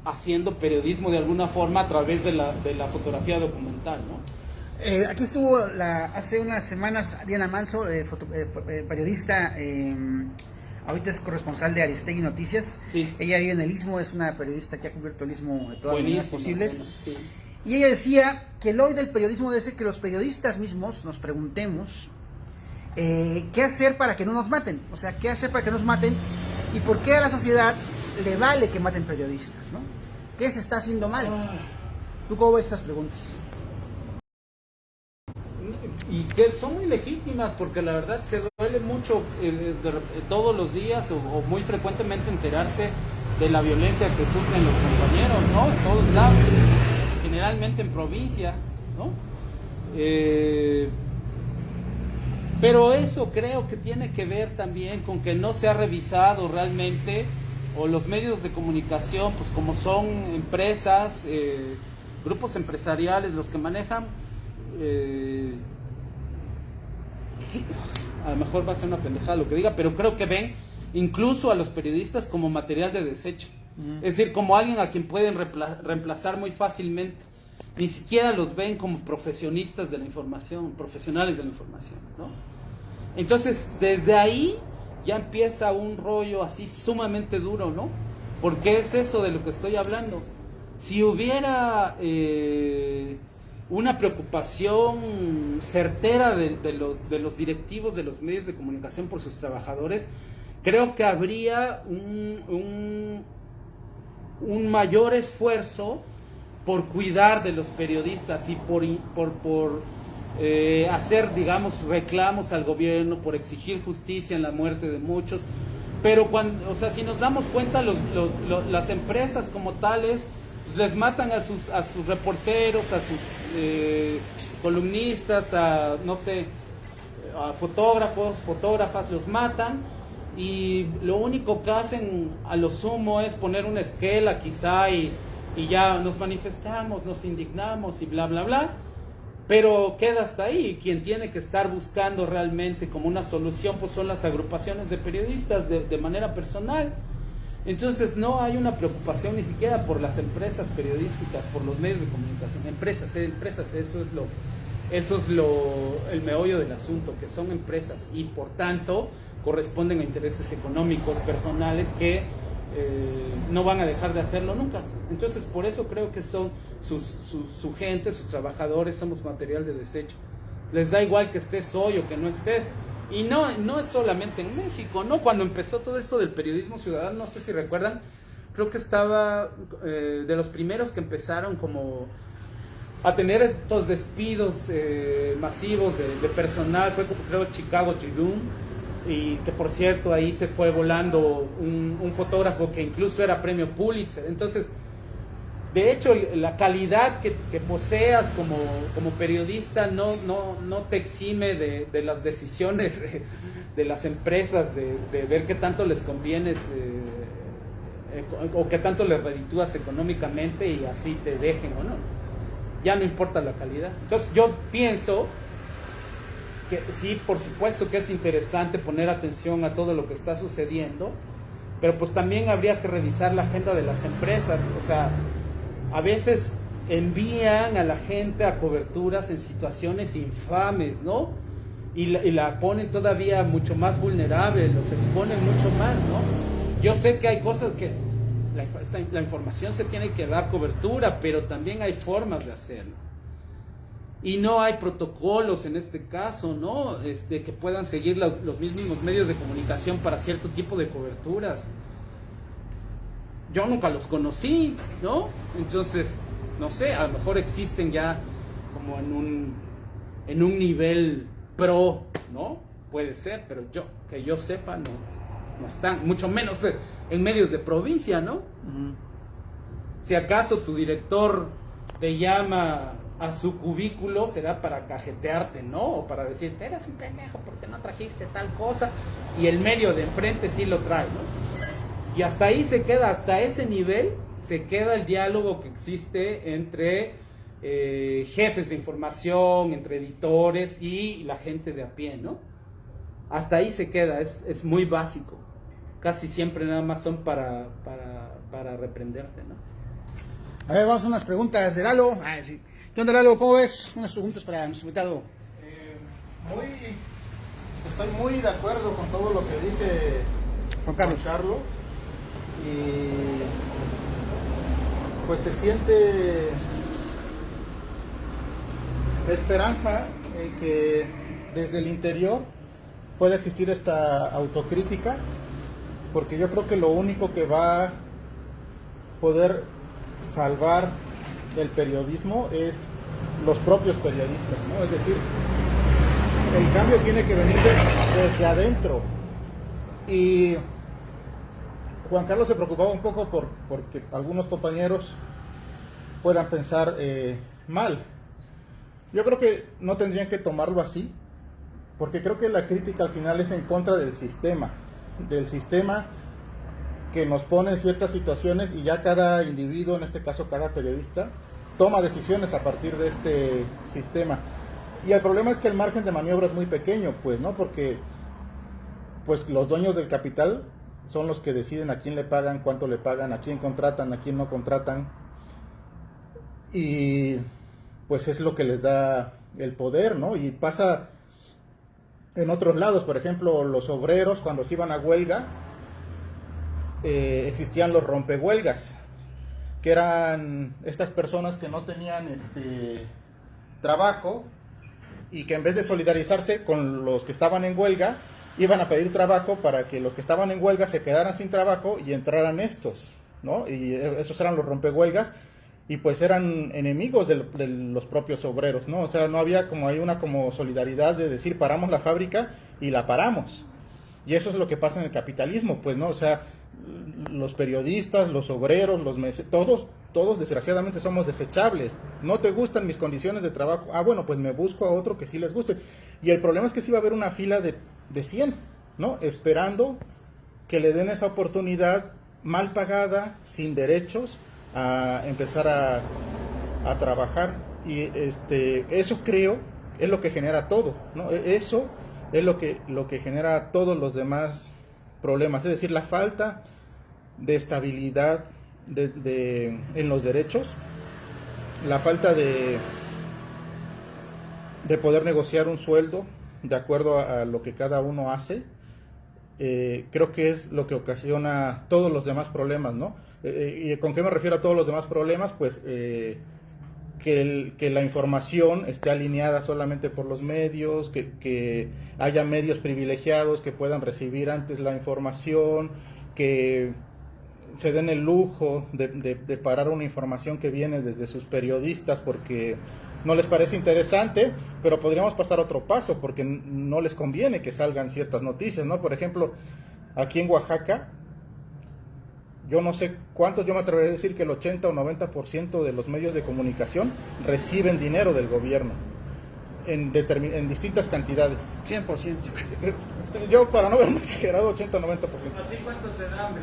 haciendo periodismo de alguna forma a través de la fotografía documental, ¿no? Aquí estuvo hace unas semanas Diana Manso, periodista, ahorita es corresponsal de Aristegui Noticias. Sí. Ella vive en el Istmo, es una periodista que ha cubierto el Istmo de todas las maneras posibles. Bueno, sí. Y ella decía que el hoy del periodismo debe ser que los periodistas mismos nos preguntemos qué hacer para que no nos maten, o sea, qué hacer para que no nos maten y por qué a la sociedad le vale que maten periodistas, ¿no? ¿Qué se está haciendo mal? ¿Tú cómo ves estas preguntas? Y que son muy legítimas, porque la verdad es que duele mucho todos los días o muy frecuentemente enterarse de la violencia que sufren los compañeros, ¿no? En todos lados, generalmente en provincia, ¿no? Pero eso creo que tiene que ver también con que no se ha revisado realmente, o los medios de comunicación, pues como son empresas, grupos empresariales los que manejan, a lo mejor va a ser una pendejada lo que diga, pero creo que ven incluso a los periodistas como material de desecho. Es decir, como alguien a quien pueden reemplazar muy fácilmente. Ni siquiera los ven como profesionistas de la información, profesionales de la información, ¿no? Entonces, desde ahí ya empieza un rollo así sumamente duro, ¿no? Porque es eso de lo que estoy hablando. Si hubiera una preocupación certera de los directivos de los medios de comunicación por sus trabajadores, creo que habría un mayor esfuerzo por cuidar de los periodistas y por hacer, digamos, reclamos al gobierno, por exigir justicia en la muerte de muchos. Pero cuando, o sea, si nos damos cuenta, las empresas como tales, pues les matan a sus reporteros, a sus columnistas, a no sé, a fotógrafas, los matan, y lo único que hacen a lo sumo es poner una esquela quizá y ya nos manifestamos, nos indignamos y bla bla bla, pero queda hasta ahí. Quien tiene que estar buscando realmente como una solución pues son las agrupaciones de periodistas de manera personal. Entonces no hay una preocupación ni siquiera por las empresas periodísticas, por los medios de comunicación. Empresas, eso es el meollo del asunto, que son empresas y por tanto corresponden a intereses económicos personales que no van a dejar de hacerlo nunca. Entonces por eso creo que son su gente, sus trabajadores, somos material de desecho. Les da igual que estés hoy o que no estés. Y no es solamente en México, ¿no? Cuando empezó todo esto del periodismo ciudadano, no sé si recuerdan, creo que estaba de los primeros que empezaron como a tener estos despidos masivos de personal, fue creo Chicago Tribune, y que por cierto ahí se fue volando un fotógrafo que incluso era premio Pulitzer. Entonces, de hecho, la calidad que poseas como periodista no te exime de las decisiones de las empresas, de ver qué tanto les convienes o qué tanto les reditúas económicamente y así te dejen o no. Ya no importa la calidad. Entonces yo pienso que sí, por supuesto que es interesante poner atención a todo lo que está sucediendo, pero pues también habría que revisar la agenda de las empresas. O sea, a veces envían a la gente a coberturas en situaciones infames, ¿no? Y la ponen todavía mucho más vulnerable, los exponen mucho más, ¿no? Yo sé que hay cosas que la información se tiene que dar cobertura, pero también hay formas de hacerlo. Y no hay protocolos en este caso, ¿no? Que puedan seguir los mismos medios de comunicación para cierto tipo de coberturas. Yo nunca los conocí, ¿no? Entonces, no sé, a lo mejor existen ya como en un nivel pro, ¿no? Puede ser, pero que yo sepa, no están, mucho menos en medios de provincia, ¿no? Uh-huh. Si acaso tu director te llama a su cubículo, será para cajetearte, ¿no? O para decirte, eres un pendejo porque no trajiste tal cosa, y el medio de enfrente sí lo trae, ¿no? Y hasta ahí se queda, hasta ese nivel se queda el diálogo que existe entre jefes de información, entre editores y la gente de a pie, ¿no? Hasta ahí se queda, es muy básico. Casi siempre nada más son para reprenderte, ¿no? A ver, vamos a unas preguntas de Lalo. Sí. ¿Qué onda, Lalo? ¿Cómo ves? Unas preguntas para nuestro invitado. Estoy muy de acuerdo con todo lo que dice Juan Carlos. Y pues se siente esperanza en que desde el interior pueda existir esta autocrítica, porque yo creo que lo único que va a poder salvar el periodismo es los propios periodistas, ¿no? Es decir, el cambio tiene que venir desde adentro. Y Juan Carlos se preocupaba un poco porque algunos compañeros puedan pensar mal. Yo creo que no tendrían que tomarlo así, porque creo que la crítica al final es en contra del sistema que nos pone en ciertas situaciones, y ya cada individuo, en este caso cada periodista, toma decisiones a partir de este sistema. Y el problema es que el margen de maniobra es muy pequeño, pues, ¿no? Porque pues los dueños del capital son los que deciden a quién le pagan, cuánto le pagan, a quién contratan, a quién no contratan. Y pues es lo que les da el poder, ¿no? Y pasa en otros lados. Por ejemplo, los obreros, cuando se iban a huelga, existían los rompehuelgas, que eran estas personas que no tenían trabajo, y que en vez de solidarizarse con los que estaban en huelga, iban a pedir trabajo para que los que estaban en huelga se quedaran sin trabajo y entraran estos, ¿no? Y esos eran los rompehuelgas, y pues eran enemigos de los propios obreros, ¿no? O sea, no había como hay una como solidaridad de decir paramos la fábrica y la paramos. Y eso es lo que pasa en el capitalismo, pues, ¿no? O sea, los periodistas, los obreros, todos desgraciadamente somos desechables. No te gustan mis condiciones de trabajo, bueno, pues me busco a otro que sí les guste. Y el problema es que sí va a haber una fila de 100, ¿no? Esperando que le den esa oportunidad mal pagada, sin derechos, a empezar a trabajar. Y eso creo es lo que genera todo, ¿no? Eso es lo que genera todos los demás problemas, es decir, la falta de estabilidad en los derechos, la falta de poder negociar un sueldo de acuerdo a lo que cada uno hace. Creo que es lo que ocasiona todos los demás problemas, ¿no? ¿Y con qué me refiero a todos los demás problemas? Pues que la información esté alineada solamente por los medios, que haya medios privilegiados que puedan recibir antes la información, que se den el lujo de parar una información que viene desde sus periodistas porque no les parece interesante, pero podríamos pasar otro paso porque no les conviene que salgan ciertas noticias, ¿no? Por ejemplo, aquí en Oaxaca, yo no sé cuántos, yo me atrevería a decir que el 80 o 90% de los medios de comunicación reciben dinero del gobierno en distintas cantidades. 100%. Yo, para no verme exagerado, 80 o 90%. ¿A ti cuánto te dan,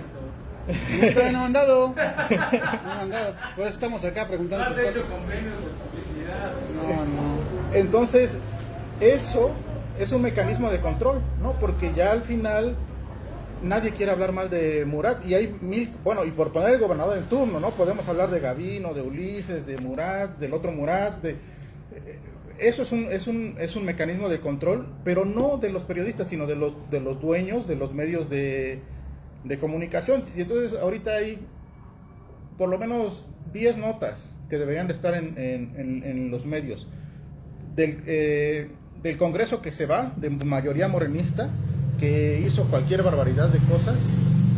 Todavía Brito? no me han dado. Por eso estamos acá preguntando ¿Has sus hecho cosas. convenios de publicidad? No. Entonces, eso es un mecanismo de control, ¿no? Porque ya al final nadie quiere hablar mal de Murat, y hay bueno, y por poner el gobernador en turno, ¿no? Podemos hablar de Gavino, de Ulises, de Murat, del otro Murat, eso es un mecanismo de control, pero no de los periodistas, sino de los dueños de los medios de comunicación. Y entonces ahorita hay por lo menos 10 notas que deberían de estar en los medios. Del Congreso que se va, de mayoría morenista, que hizo cualquier barbaridad de cosas,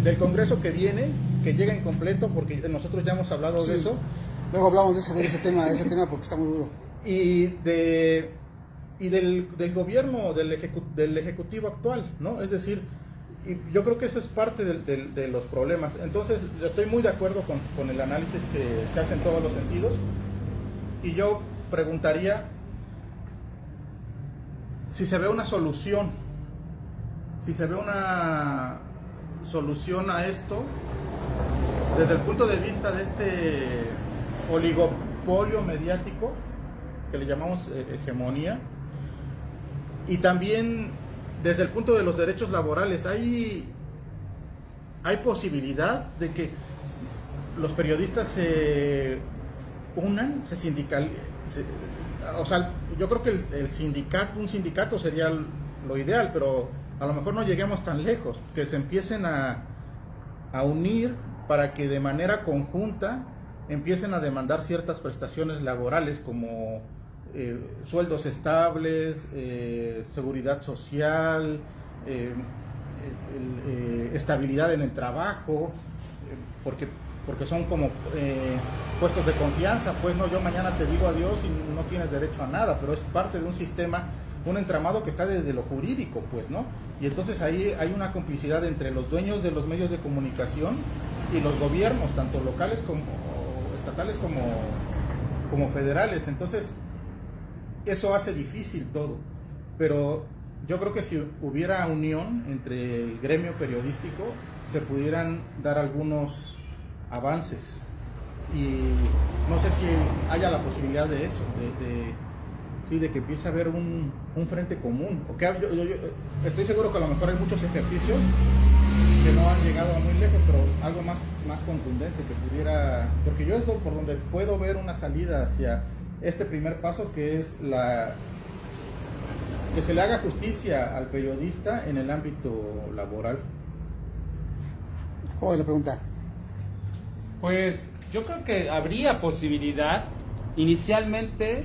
del Congreso que viene, que llega incompleto, porque nosotros ya hemos hablado de eso. Luego hablamos de ese tema porque está muy duro. Y del gobierno, del ejecutivo actual, ¿no? Es decir, y yo creo que eso es parte de los problemas. Entonces, yo estoy muy de acuerdo con el análisis que se hace en todos los sentidos, y yo preguntaría si se ve una solución a esto desde el punto de vista de este oligopolio mediático que le llamamos hegemonía, y también desde el punto de los derechos laborales. Hay posibilidad de que los periodistas se unan, se sindicalicen. O sea, yo creo que un sindicato sería lo ideal, pero a lo mejor no lleguemos tan lejos, que se empiecen a unir para que de manera conjunta empiecen a demandar ciertas prestaciones laborales, como sueldos estables, seguridad social, estabilidad en el trabajo, porque son como puestos de confianza, pues no, yo mañana te digo adiós y no tienes derecho a nada, pero es parte de un sistema, un entramado que está desde lo jurídico, pues, ¿no? Y entonces ahí hay una complicidad entre los dueños de los medios de comunicación y los gobiernos, tanto locales como estatales como federales. Entonces, eso hace difícil todo. Pero yo creo que si hubiera unión entre el gremio periodístico, se pudieran dar algunos avances. Y no sé si haya la posibilidad de eso, de que empiece a haber un frente común. Porque yo estoy seguro que a lo mejor hay muchos ejercicios que no han llegado muy lejos, pero algo más contundente que pudiera... Porque yo es por donde puedo ver una salida hacia este primer paso, que es que se le haga justicia al periodista en el ámbito laboral. ¿Cuál es la pregunta? Pues yo creo que habría posibilidad inicialmente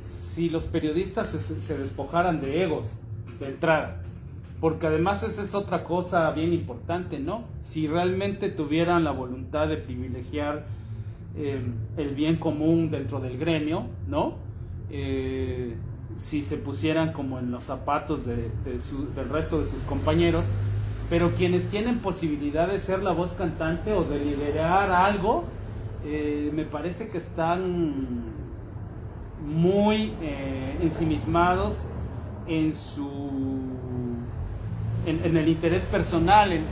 si los periodistas se despojaran de egos de entrada, porque además esa es otra cosa bien importante, ¿no? Si realmente tuvieran la voluntad de privilegiar el bien común dentro del gremio, ¿no? Si se pusieran como en los zapatos del resto de sus compañeros, pero quienes tienen posibilidad de ser la voz cantante o de liderar algo, me parece que están muy ensimismados en el interés personal, en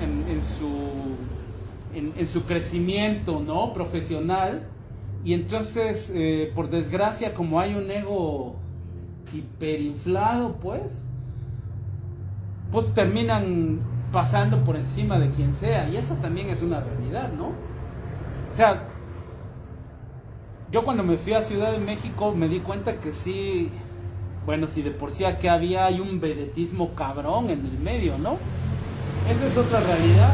su crecimiento, ¿no?, profesional. Y entonces, por desgracia, como hay un ego hiperinflado, pues terminan pasando por encima de quien sea, y esa también es una realidad, ¿no? O sea, yo cuando me fui a Ciudad de México me di cuenta que sí, bueno, si de por sí aquí hay un vedetismo cabrón en el medio, ¿no? Esa es otra realidad.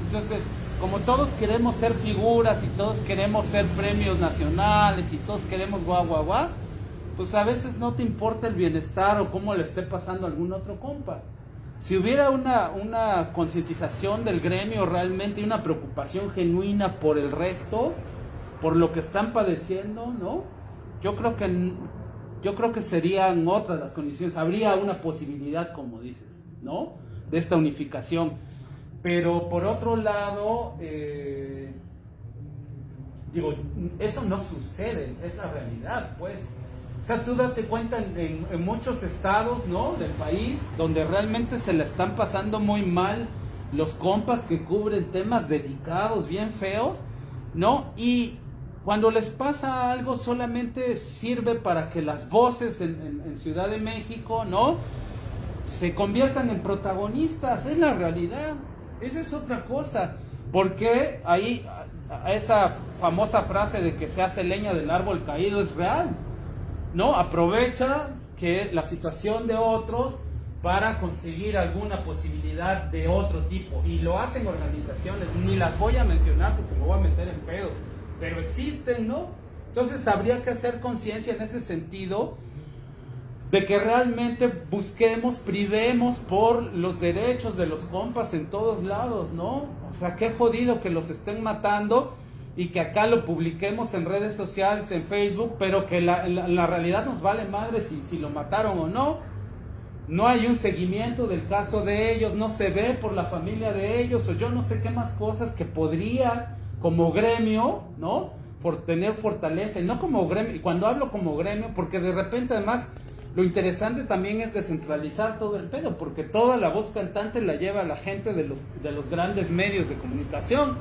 Entonces, como todos queremos ser figuras y todos queremos ser premios nacionales y todos queremos guau, pues a veces no te importa el bienestar o cómo le esté pasando a algún otro compa. Si hubiera una concientización del gremio realmente y una preocupación genuina por el resto, por lo que están padeciendo, ¿no? Yo creo que serían otras las condiciones, habría una posibilidad, como dices, ¿no?, de esta unificación. Pero por otro lado, eso no sucede, es la realidad, pues. O sea, tú date cuenta en muchos estados, ¿no?, del país, donde realmente se la están pasando muy mal los compas que cubren temas delicados, bien feos, ¿no? Y cuando les pasa algo solamente sirve para que las voces en Ciudad de México, ¿no?, se conviertan en protagonistas. Es la realidad. Esa es otra cosa. Porque ahí esa famosa frase de que se hace leña del árbol caído es real, ¿no? Aprovecha que la situación de otros para conseguir alguna posibilidad de otro tipo, y lo hacen organizaciones, ni las voy a mencionar porque me voy a meter en pedos, pero existen, ¿no? Entonces habría que hacer conciencia en ese sentido de que realmente busquemos, privemos por los derechos de los compas en todos lados, ¿no? O sea, qué jodido que los estén matando y que acá lo publiquemos en redes sociales, en Facebook, pero que la realidad nos vale madre si lo mataron o no. No hay un seguimiento del caso de ellos, no se ve por la familia de ellos, o yo no sé qué más cosas que podría, como gremio, ¿no?, tener fortaleza. Y no como gremio, y cuando hablo como gremio, porque de repente además lo interesante también es descentralizar todo el pedo, porque toda la voz cantante la lleva la gente de los grandes medios de comunicación,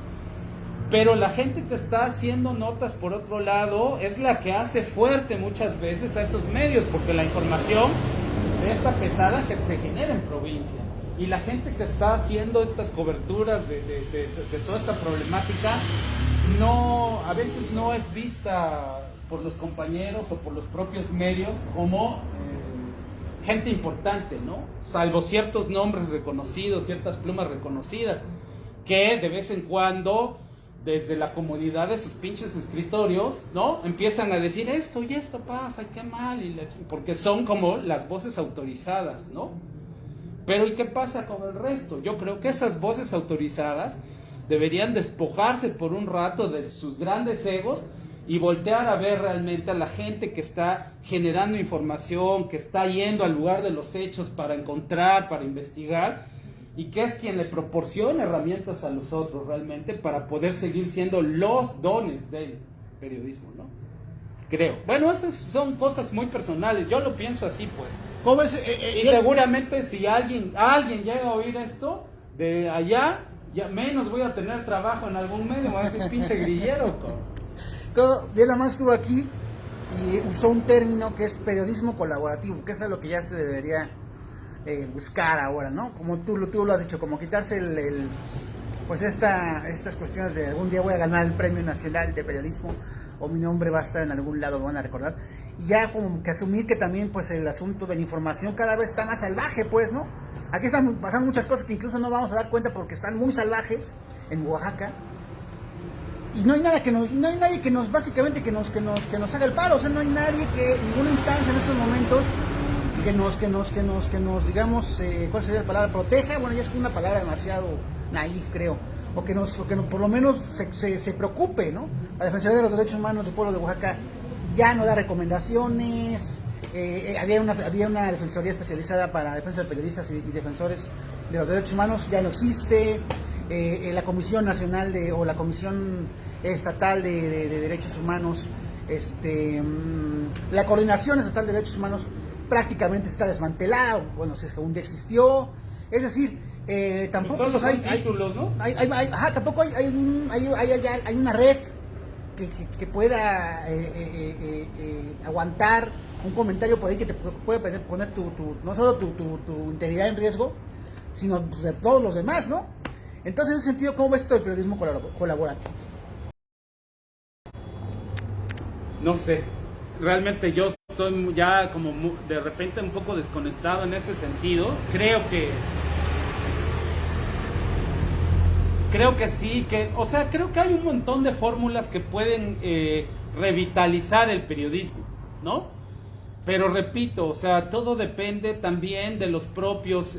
pero la gente que está haciendo notas por otro lado es la que hace fuerte muchas veces a esos medios, porque la información de esta pesada que se genera en provincia, y la gente que está haciendo estas coberturas de toda esta problemática a veces no es vista por los compañeros o por los propios medios como gente importante, ¿no? Salvo ciertos nombres reconocidos, ciertas plumas reconocidas, que de vez en cuando desde la comodidad de sus pinches escritorios, ¿no? Empiezan a decir esto y esto pasa, qué mal, porque son como las voces autorizadas, ¿no? Pero ¿y qué pasa con el resto? Yo creo que esas voces autorizadas deberían despojarse por un rato de sus grandes egos y voltear a ver realmente a la gente que está generando información, que está yendo al lugar de los hechos para encontrar, para investigar, y que es quien le proporciona herramientas a los otros realmente para poder seguir siendo los dones del periodismo, ¿no? Creo. Bueno, esas son cosas muy personales, yo lo pienso así, pues. ¿Cómo es? Y seguramente si alguien llega a oír esto de allá, ya menos voy a tener trabajo en algún medio, voy a ser pinche grillero, Diana Más estuvo aquí y usó un término que es periodismo colaborativo, que es lo que ya se debería buscar ahora, ¿no? Como tú lo has dicho, como quitarse pues estas cuestiones de algún día voy a ganar el Premio Nacional de Periodismo o mi nombre va a estar en algún lado, me van a recordar, y ya como que asumir que también pues el asunto de la información cada vez está más salvaje, pues, ¿no? Aquí están pasando muchas cosas que incluso no vamos a dar cuenta porque están muy salvajes en Oaxaca. Y no hay nadie que nos básicamente que nos haga el paro, o sea, no hay nadie ninguna instancia en estos momentos que nos digamos, ¿cuál sería la palabra? Proteja, bueno, ya es una palabra demasiado naif, creo, o que por lo menos se preocupe, ¿no? La Defensoría de los Derechos Humanos del pueblo de Oaxaca ya no da recomendaciones, había una defensoría especializada para defensa de periodistas y defensores de los derechos humanos, ya no existe. La Comisión Nacional o la Comisión Estatal de Derechos Humanos, la Coordinación Estatal de Derechos Humanos prácticamente está desmantelada, bueno, si es que un día existió, es decir, tampoco pues hay títulos, ¿no? tampoco hay una red que pueda aguantar un comentario por ahí que te puede poner no solo tu integridad en riesgo, sino pues, de todos los demás, ¿no? Entonces, en ese sentido, ¿cómo ves esto del periodismo colaborativo? No sé, realmente yo estoy ya como de repente un poco desconectado en ese sentido. Creo que sí, creo que hay un montón de fórmulas que pueden revitalizar el periodismo, ¿no? Pero repito, o sea, todo depende también de los propios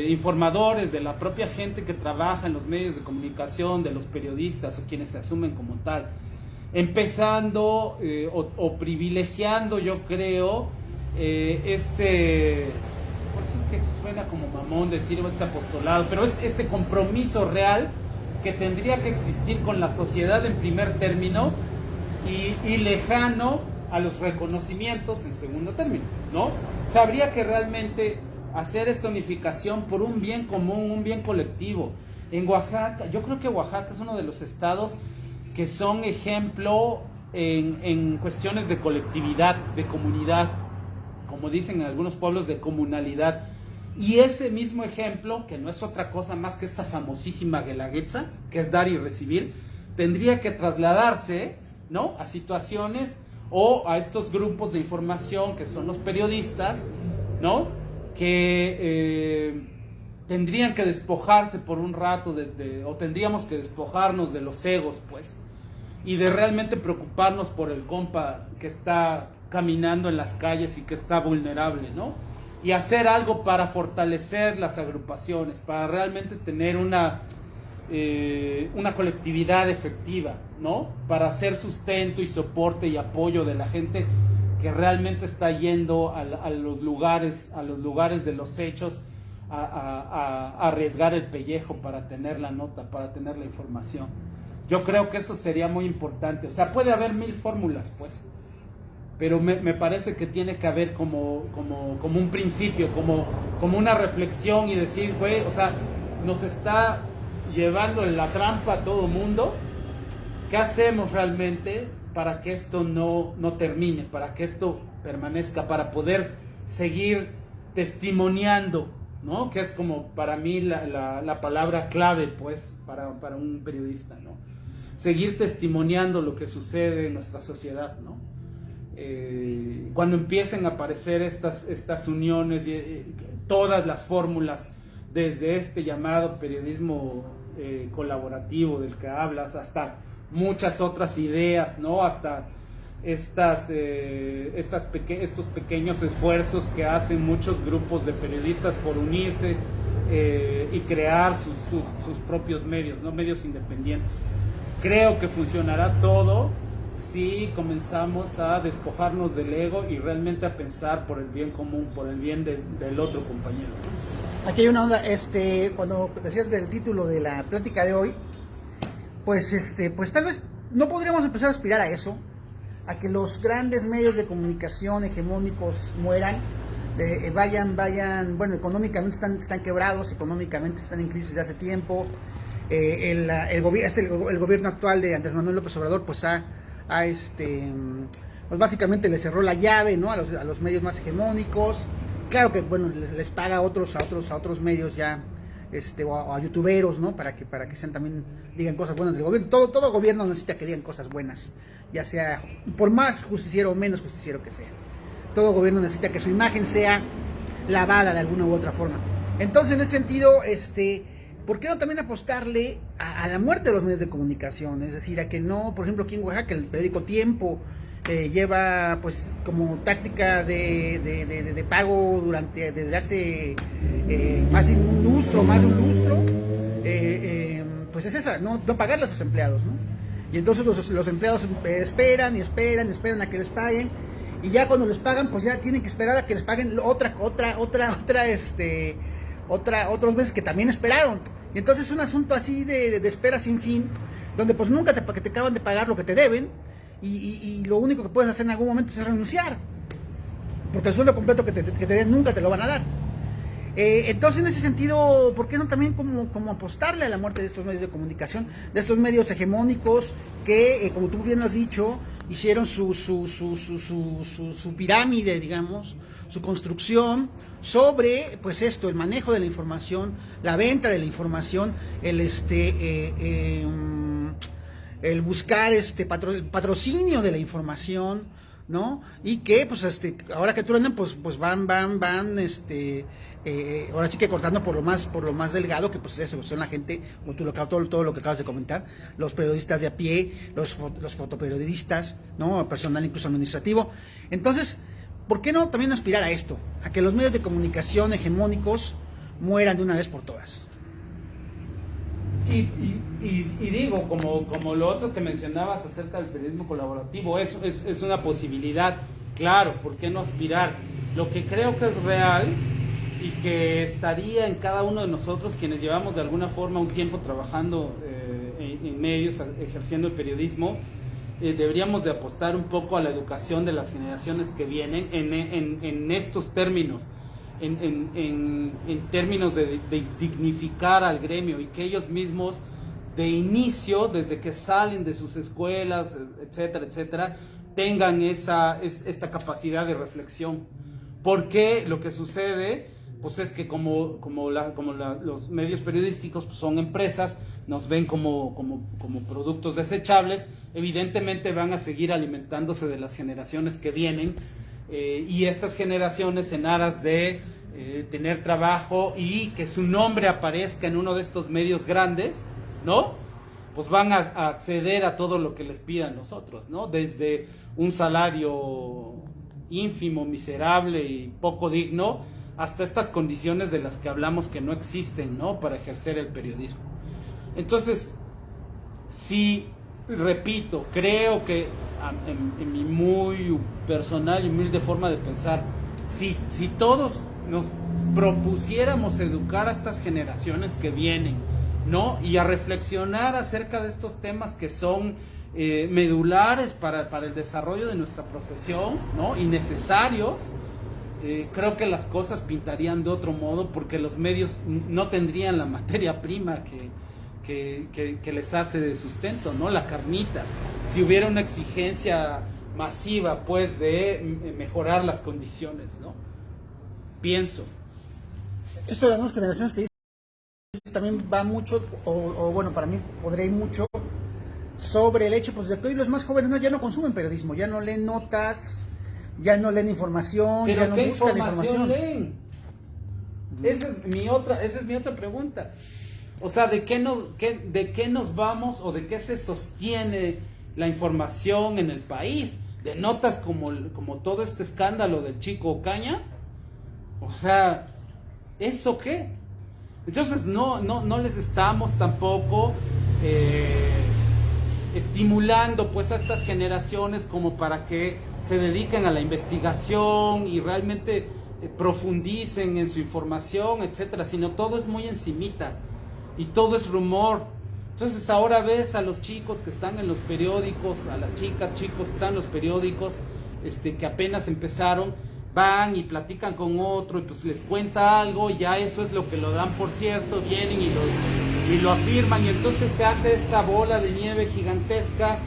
informadores, de la propia gente que trabaja en los medios de comunicación, de los periodistas o quienes se asumen como tal, empezando o privilegiando, yo creo, por sí que suena como mamón decir este apostolado, pero es este compromiso real que tendría que existir con la sociedad en primer término y lejano a los reconocimientos en segundo término, ¿no? O sea, habría que realmente hacer esta unificación por un bien común, un bien colectivo. En Oaxaca, yo creo que Oaxaca es uno de los estados que son ejemplo en cuestiones de colectividad, de comunidad, como dicen en algunos pueblos, de comunalidad. Y ese mismo ejemplo, que no es otra cosa más que esta famosísima guelaguetza, que es dar y recibir, tendría que trasladarse, ¿no?, a situaciones o a estos grupos de información que son los periodistas, ¿no?, que tendrían que despojarse por un rato o tendríamos que despojarnos de los egos, pues, y de realmente preocuparnos por el compa que está caminando en las calles y que está vulnerable, ¿no? Y hacer algo para fortalecer las agrupaciones, para realmente tener una colectividad efectiva, ¿no? Para hacer sustento y soporte y apoyo de la gente que realmente está yendo a los lugares de los hechos a arriesgar el pellejo para tener la nota, para tener la información. Yo creo que eso sería muy importante. O sea, puede haber 1000 fórmulas, pues, pero me parece que tiene que haber como un principio, como una reflexión y decir, güey, o sea, nos está llevando en la trampa a todo mundo. ¿Qué hacemos realmente para que esto no termine, para que esto permanezca, para poder seguir testimoniando, ¿no? Que es como para mí la palabra clave, pues, para un periodista, ¿no? Seguir testimoniando lo que sucede en nuestra sociedad, ¿no? Cuando empiecen a aparecer estas uniones y todas las fórmulas desde este llamado periodismo colaborativo del que hablas, hasta muchas otras ideas, ¿no? Hasta estos pequeños esfuerzos que hacen muchos grupos de periodistas por unirse y crear sus propios medios, ¿no? Medios independientes. Creo que funcionará todo si comenzamos a despojarnos del ego y realmente a pensar por el bien común, por el bien del otro compañero, ¿no? Aquí hay una onda, cuando decías del título de la plática de hoy, pues tal vez no podríamos empezar a aspirar a eso, a que los grandes medios de comunicación hegemónicos mueran, vayan, bueno, económicamente están quebrados, económicamente están en crisis de hace tiempo. El gobierno actual de Andrés Manuel López Obrador pues pues básicamente le cerró la llave, ¿no? a los medios más hegemónicos. Claro que bueno, les paga a otros medios ya, o a youtuberos, ¿no? Para que sean también, digan cosas buenas del gobierno. Todo gobierno necesita que digan cosas buenas, ya sea por más justiciero o menos justiciero que sea. Todo gobierno necesita que su imagen sea lavada de alguna u otra forma. Entonces, en ese sentido, ¿por qué no también apostarle a la muerte de los medios de comunicación? Es decir, a que no, por ejemplo, aquí en Oaxaca, el periódico Tiempo lleva pues como táctica de pago desde hace fácil un lustro, más de un lustro, pues es esa, no pagarle a sus empleados, ¿no? Y entonces los empleados esperan a que les paguen, y ya cuando les pagan, pues ya tienen que esperar a que les paguen otros meses que también esperaron. Y entonces es un asunto así de espera sin fin, donde pues nunca te acaban de pagar lo que te deben, y lo único que puedes hacer en algún momento es renunciar, porque el sueldo completo que te den nunca te lo van a dar. Entonces, en ese sentido, ¿por qué no también como apostarle a la muerte de estos medios de comunicación, de estos medios hegemónicos que, como tú bien has dicho, hicieron su pirámide, digamos, su construcción sobre, pues el manejo de la información, la venta de la información, el buscar patrocinio de la información, ¿no? Y que pues ahora que truenan, pues van ahora sí que cortando por lo más delgado, que pues eso son la gente, como todo lo que acabas de comentar, los periodistas de a pie, los fotoperiodistas, ¿no? Personal incluso administrativo. Entonces, ¿por qué no también aspirar a esto? A que los medios de comunicación hegemónicos mueran de una vez por todas. Y digo, como lo otro que mencionabas acerca del periodismo colaborativo, es una posibilidad, claro, ¿por qué no aspirar? Lo que creo que es real y que estaría en cada uno de nosotros, quienes llevamos de alguna forma un tiempo trabajando en medios, ejerciendo el periodismo, deberíamos de apostar un poco a la educación de las generaciones que vienen en estos términos. En términos de dignificar al gremio, y que ellos mismos de inicio, desde que salen de sus escuelas, etcétera, tengan esta capacidad de reflexión. Porque lo que sucede pues es que como los medios periodísticos pues son empresas, nos ven como productos desechables, evidentemente van a seguir alimentándose de las generaciones que vienen. Y estas generaciones, en aras de tener trabajo y que su nombre aparezca en uno de estos medios grandes, ¿no? Pues van a acceder a todo lo que les pidan nosotros, ¿no? Desde un salario ínfimo, miserable y poco digno, hasta estas condiciones de las que hablamos que no existen, ¿no? Para ejercer el periodismo. Entonces, sí, repito, creo que en mi muy personal y humilde forma de pensar, si todos nos propusiéramos educar a estas generaciones que vienen, ¿no? Y a reflexionar acerca de estos temas que son medulares para el desarrollo de nuestra profesión, ¿no? Y necesarios, creo que las cosas pintarían de otro modo, porque los medios no tendrían la materia prima que les hace de sustento, ¿no? La carnita. Si hubiera una exigencia masiva, pues, de mejorar las condiciones, ¿no? Pienso. Esto de las nuevas generaciones que dices también va mucho, o bueno, para mí podría ir mucho sobre el hecho, pues, de que hoy los más jóvenes ya no consumen periodismo, ya no leen notas, ya no leen información, ¿pero ya no buscan información información. leen? Esa es mi otra pregunta. O sea, ¿de qué nos vamos o de qué se sostiene la información en el país? ¿De notas como todo este escándalo del chico Ocaña? O sea, ¿eso qué? Entonces no les estamos tampoco estimulando pues a estas generaciones como para que se dediquen a la investigación y realmente profundicen en su información, etcétera, sino todo es muy encimita y todo es rumor. Entonces ahora ves a los chicos que están en los periódicos, a las chicos que están en los periódicos, que apenas empezaron, van y platican con otro y pues les cuenta algo, y ya eso es lo que lo dan por cierto, vienen y lo afirman, y entonces se hace esta bola de nieve gigantesca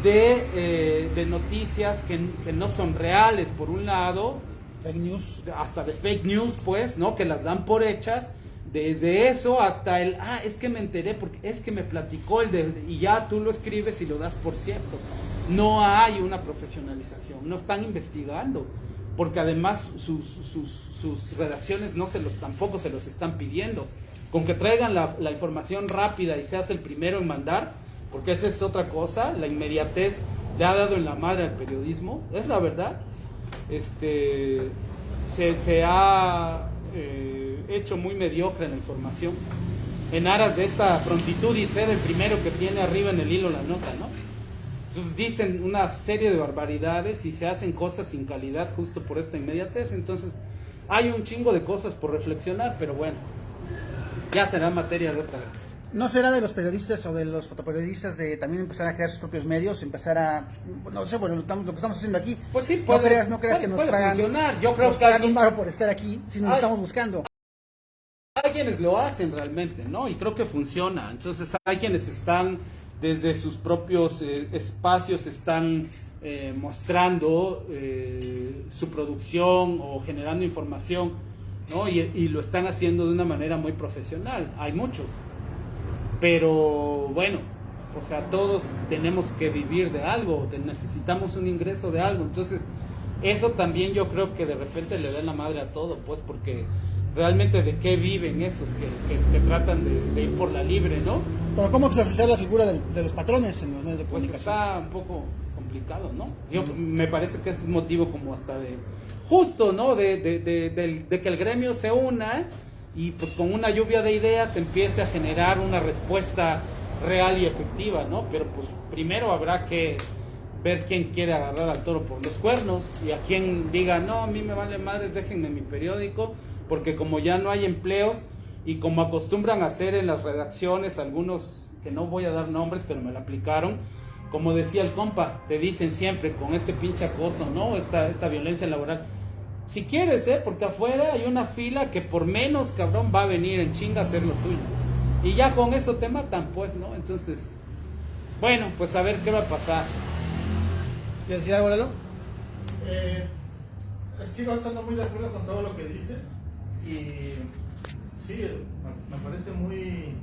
de noticias que no son reales, por un lado, Fake news. hasta de fake news, pues, ¿no? Que las dan por hechas, desde eso hasta es que me enteré, porque es que me platicó y ya tú lo escribes y lo das por cierto. No hay una profesionalización, no están investigando, porque además sus redacciones tampoco se los están pidiendo. Con que traigan la información rápida y seas el primero en mandar, porque esa es otra cosa, la inmediatez le ha dado en la madre al periodismo, es la verdad. Se ha hecho muy mediocre la información en aras de esta prontitud y ser el primero que tiene arriba en el hilo la nota, ¿no? Entonces dicen una serie de barbaridades y se hacen cosas sin calidad justo por esta inmediatez. Entonces hay un chingo de cosas por reflexionar, pero bueno, ya será materia de otra. ¿No será de los periodistas o de los fotoperiodistas de también empezar a crear sus propios medios, empezar a, no sé, bueno, lo que estamos haciendo aquí? Pues sí, no creas que nos pagan, funcionar. Yo creo nos que pagan un varo por estar aquí, si nos estamos buscando. Hay quienes lo hacen realmente, ¿no? Y creo que funciona. Entonces hay quienes están desde sus propios espacios, están mostrando su producción o generando información, ¿no? Y lo están haciendo de una manera muy profesional. Hay muchos. Pero bueno, o sea, todos tenemos que vivir de algo, necesitamos un ingreso de algo. Entonces, eso también yo creo que de repente le da la madre a todo, pues, porque realmente de qué viven esos que tratan de ir por la libre, ¿no? Pero ¿cómo se oficial la figura de los patrones en los medios de Pues comunicación? está un poco complicado, ¿no? Me parece que es un motivo como hasta de justo, ¿no? De que el gremio se una y pues con una lluvia de ideas empiece a generar una respuesta real y efectiva, ¿no? Pero pues primero habrá que ver quién quiere agarrar al toro por los cuernos y a quien diga, no, a mí me vale madres, déjenme mi periódico, porque como ya no hay empleos y como acostumbran a hacer en las redacciones algunos, que no voy a dar nombres, pero me lo aplicaron, como decía el compa, te dicen siempre con este pinche acoso, ¿no? Esta violencia laboral. Si quieres, porque afuera hay una fila que por menos, cabrón, va a venir en chinga a hacer lo tuyo. Y ya con eso te matan, pues, ¿no? Entonces, bueno, pues a ver qué va a pasar. ¿Quieres decir algo, Lalo? Sigo estando muy de acuerdo con todo lo que dices y sí, me parece muy,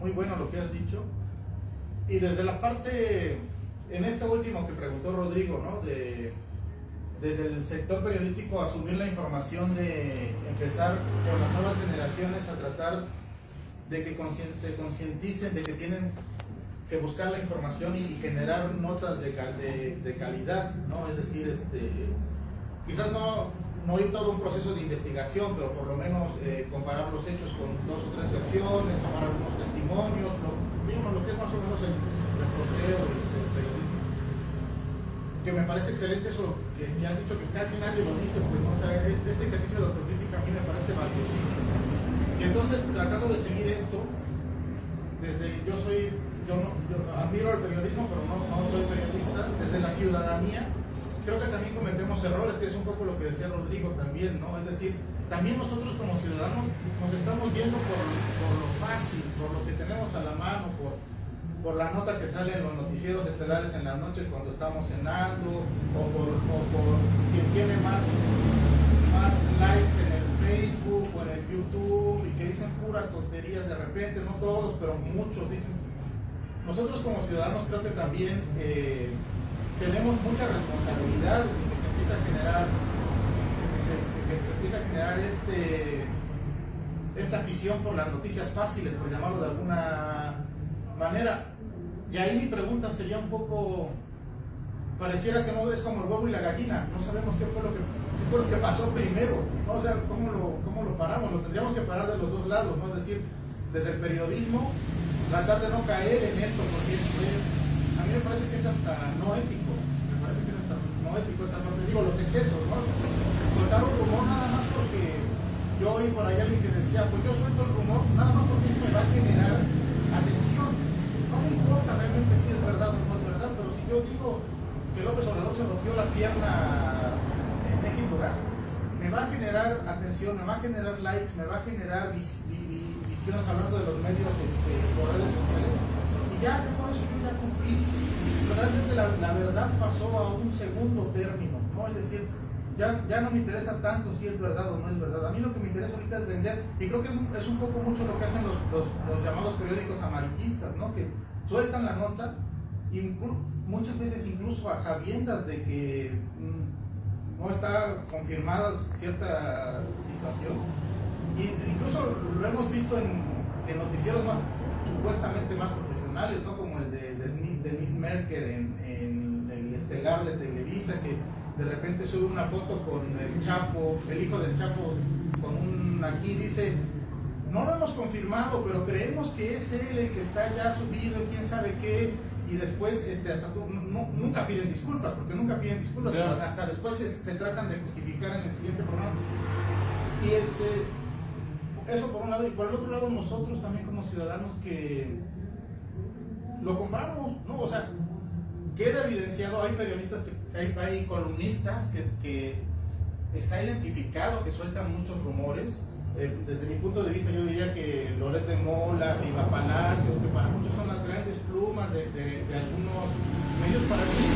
muy bueno lo que has dicho. Y desde la parte, en este último que preguntó Rodrigo, ¿no? Desde el sector periodístico asumir la información, de empezar con las nuevas generaciones a tratar de que se concienticen de que tienen que buscar la información y generar notas de calidad, ¿no? Es decir, quizás no ir todo un proceso de investigación, pero por lo menos comparar los hechos con 2 o 3 versiones, tomar algunos testimonios, lo que es más o menos el reporteo del periodismo. Que me parece excelente eso que ya has dicho, que casi nadie lo dice, pues, ¿no? O sea, este ejercicio de autocrítica a mí me parece valiosísimo. Y entonces, tratando de seguir esto, yo admiro el periodismo, pero no soy periodista, desde la ciudadanía, creo que también cometemos errores, que es un poco lo que decía Rodrigo también, ¿no? Es decir, también nosotros como ciudadanos nos estamos yendo por lo fácil, por lo que tenemos a la mano, por la nota que sale en los noticieros estelares en las noches cuando estamos cenando, o por quien tiene más likes en el Facebook o en el YouTube y que dicen puras tonterías de repente, no todos, pero muchos dicen. Nosotros como ciudadanos creo que también tenemos mucha responsabilidad de que se empieza a generar esta afición por las noticias fáciles, por llamarlo de alguna manera. Y ahí mi pregunta sería un poco, pareciera que no es como el huevo y la gallina, no sabemos qué fue lo que pasó primero, ¿no? O sea, ¿cómo lo paramos? Lo tendríamos que parar de los dos lados, ¿no? Es decir, desde el periodismo, tratar de no caer en esto, porque a mí me parece que es hasta no ético, esta parte, digo, los excesos, ¿no? Soltar un rumor nada más porque yo oí por ahí alguien que decía, pues yo suelto el rumor nada más porque eso me va a generar atención. No me importa realmente si es verdad o no es verdad, pero si yo digo que López Obrador se rompió la pierna en X lugar, me va a generar atención, me va a generar likes, me va a generar visiones hablando de los medios por redes sociales, y ya con eso yo ya cumplí. Pero realmente la verdad pasó a un segundo término, ¿no? Es decir, ya no me interesa tanto si es verdad o no es verdad. A mí lo que me interesa ahorita es vender, y creo que es un poco mucho lo que hacen los llamados periódicos amarillistas, ¿no? Que sueltan la nota, muchas veces incluso a sabiendas de que no está confirmada cierta situación, y incluso lo hemos visto en noticieros supuestamente más profesionales, ¿no? Como el de Denise Merker en el Estelar de Televisa, que de repente sube una foto con el Chapo, el hijo del Chapo, aquí dice, no lo hemos confirmado, pero creemos que es él el que está ya subido, quién sabe qué, y después nunca piden disculpas, porque nunca piden disculpas, yeah. Hasta después se tratan de justificar en el siguiente programa. Y eso por un lado, y por el otro lado nosotros también como ciudadanos que lo compramos, ¿no? O sea, queda evidenciado, hay periodistas, hay columnistas que está identificado que sueltan muchos rumores. Desde mi punto de vista yo diría que Loret de Mola, Riva Palacios, que para muchos son las grandes plumas de algunos medios, para mí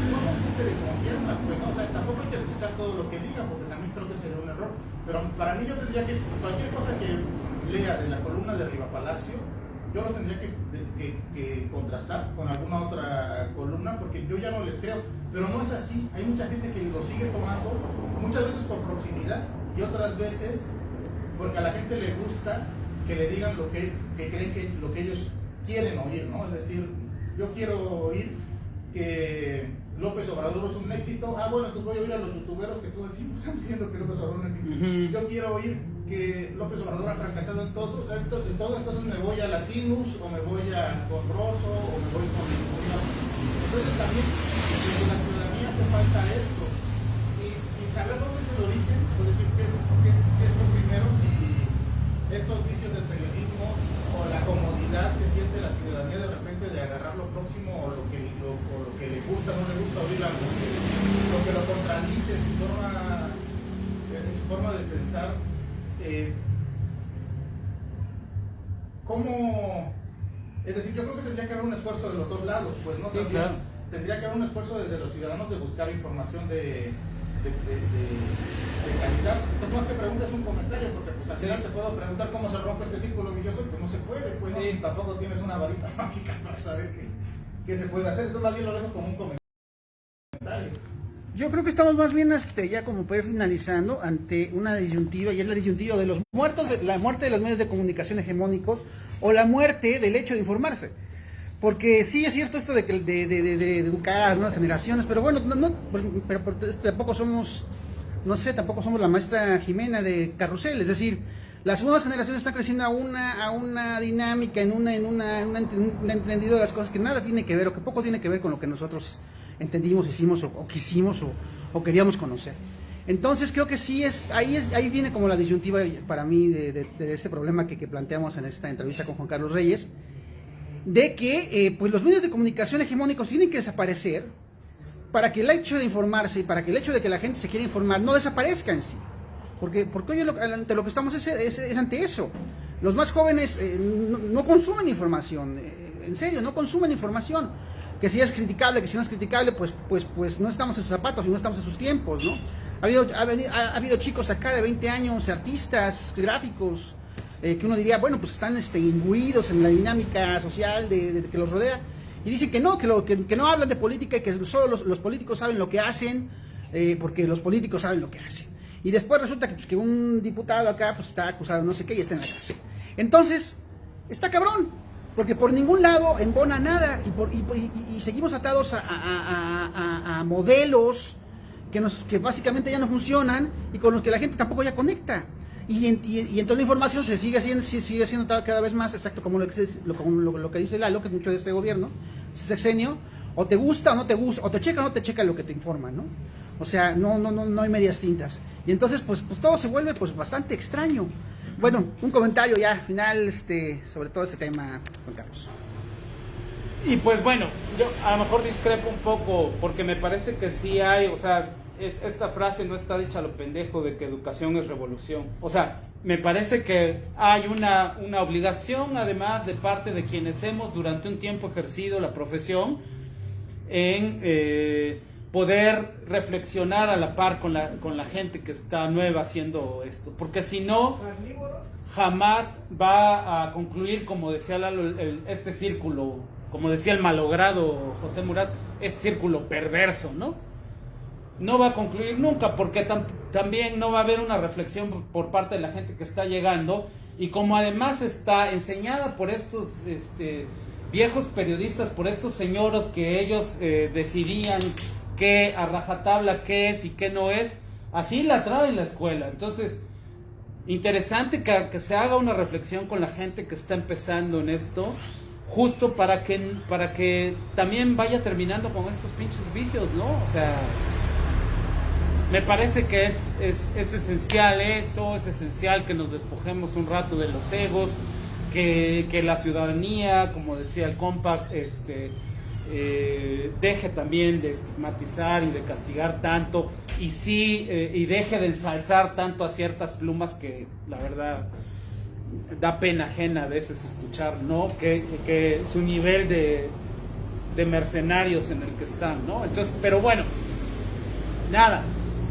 no son gente de confianza, pues, ¿no? O sea, tampoco hay que desechar todo lo que diga, porque también creo que sería un error, pero para mí yo tendría que, cualquier cosa que lea de la columna de Riva Palacio, yo lo tendría que contrastar con alguna otra columna, porque yo ya no les creo, pero no es así. Hay mucha gente que lo sigue tomando, muchas veces por proximidad y otras veces porque a la gente le gusta que le digan lo que creen que lo que ellos quieren oír, ¿no? Es decir, yo quiero oír que López Obrador es un éxito, bueno, entonces voy a oír a los youtuberos que todo el tiempo están diciendo que López Obrador es un éxito. Yo quiero oír que López Obrador ha fracasado en todo, entonces me voy a Latinus, o me voy con Rosso, o me voy con... Entonces también desde la ciudadanía hace falta esto, y sin saber dónde es el origen, pues decir qué es lo primero, si estos vicios del periodismo o la comodidad que siente la ciudadanía de repente de agarrar lo próximo o lo que le gusta, no le gusta oír algo, lo que lo contradice en su forma de pensar. ¿Cómo? Es decir, yo creo que tendría que haber un esfuerzo de los dos lados, pues, ¿no? Sí, claro. Tendría que haber un esfuerzo desde los ciudadanos de buscar información de calidad. Entonces, más que preguntes un comentario, porque pues al final te puedo preguntar cómo se rompe este círculo vicioso, que no se puede, pues, ¿no? Sí. Tampoco tienes una varita mágica para saber qué se puede hacer. Entonces, más bien lo dejo como un comentario. Yo creo que estamos más bien ya como para ir finalizando ante una disyuntiva, y es la disyuntiva de los muertos, la muerte de los medios de comunicación hegemónicos o la muerte del hecho de informarse. Porque sí es cierto esto de educar a las nuevas generaciones, pero bueno, pero tampoco somos, no sé, tampoco somos la maestra Jimena de Carrusel, es decir, las nuevas generaciones están creciendo a una dinámica, en un entendido de las cosas que nada tiene que ver, o que poco tiene que ver con lo que nosotros entendimos, hicimos o quisimos o queríamos conocer. Entonces creo que sí ahí viene como la disyuntiva para mí de este problema que planteamos en esta entrevista con Juan Carlos Reyes, de que pues los medios de comunicación hegemónicos tienen que desaparecer para que el hecho de informarse y para que el hecho de que la gente se quiera informar no desaparezca en sí. Porque hoy ante lo que estamos es ante eso. Los más jóvenes no consumen información, en serio, no consumen información. Que si es criticable, que si no es criticable, pues no estamos en sus zapatos y no estamos en sus tiempos, ¿no? Ha habido chicos acá de 20 años, artistas, gráficos, que uno diría, bueno, pues están imbuidos en la dinámica social de que los rodea, y dicen que no hablan de política y que solo los políticos saben lo que hacen, porque los políticos saben lo que hacen. Y después resulta que, pues, que un diputado acá pues está acusado de no sé qué y está en la cárcel. Entonces, está cabrón, porque por ningún lado embona nada y seguimos atados a modelos que básicamente ya no funcionan y con los que la gente tampoco ya conecta. Y entonces la información se sigue haciendo cada vez más, exacto, como lo que dice Lalo, que es mucho de este gobierno, ese sexenio, o te gusta o no te gusta, o te checa o no te checa lo que te informan, ¿no? O sea, no hay medias tintas. Y entonces, pues todo se vuelve pues bastante extraño. Bueno, un comentario ya final sobre todo este tema, Juan Carlos. Y pues bueno, yo a lo mejor discrepo un poco, porque me parece que sí hay, o sea, esta frase no está dicha a lo pendejo de que educación es revolución. O sea, me parece que hay una obligación, además, de parte de quienes hemos durante un tiempo ejercido la profesión, en poder reflexionar a la par con la gente que está nueva haciendo esto. Porque si no, jamás va a concluir, como decía Lalo, este círculo, como decía el malogrado José Murat, es círculo perverso, ¿no? No va a concluir nunca, porque también no va a haber una reflexión por parte de la gente que está llegando, y como además está enseñada por estos viejos periodistas, por estos señoros que ellos decidían qué a rajatabla qué es y qué no es, así la trae en la escuela. Entonces, interesante que se haga una reflexión con la gente que está empezando en esto, justo para que también vaya terminando con estos pinches vicios, ¿no? O sea, me parece que es esencial eso, es esencial que nos despojemos un rato de los egos, que la ciudadanía, como decía el compa, deje también de estigmatizar y de castigar tanto, y deje de ensalzar tanto a ciertas plumas que la verdad da pena ajena a veces escuchar, ¿no? Que su nivel de mercenarios en el que están, ¿no? Entonces, pero bueno, nada,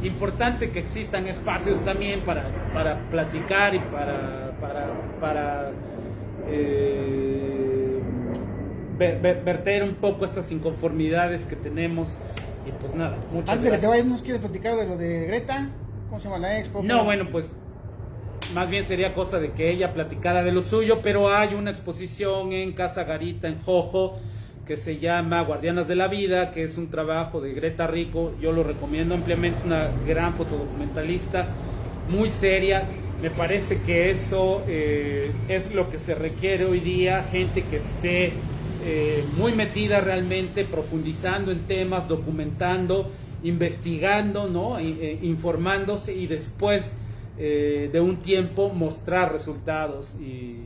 importante que existan espacios también para platicar y para verter un poco estas inconformidades que tenemos. Y pues nada, muchas Antes de que te gracias. vayas, ¿nos quieres platicar de lo de Greta? ¿Cómo se llama la expo? No, bueno, pues más bien sería cosa de que ella platicara de lo suyo, pero hay una exposición en Casa Garita, en Jojo, que se llama Guardianas de la Vida, que es un trabajo de Greta Rico. Yo lo recomiendo ampliamente, es una gran fotodocumentalista, muy seria. Me parece que eso es lo que se requiere hoy día, gente que esté muy metida realmente, profundizando en temas, documentando, investigando, ¿no? Informándose, y después de un tiempo mostrar resultados. Y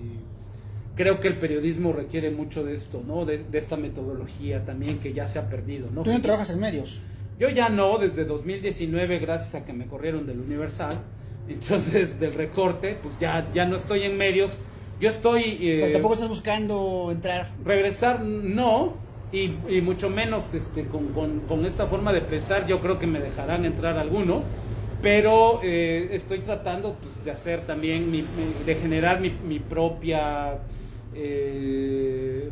creo que el periodismo requiere mucho de esto, ¿no? De esta metodología también, que ya se ha perdido, ¿no? Tú no trabajas en medios. Yo ya no, desde 2019, gracias a que me corrieron del Universal, entonces del recorte, pues ya no estoy en medios. Yo estoy... Pero tampoco estás buscando entrar. Regresar, no, y mucho menos con esta forma de pensar. Yo creo que me dejarán entrar alguno, pero estoy tratando, pues, de hacer también, de generar mi propia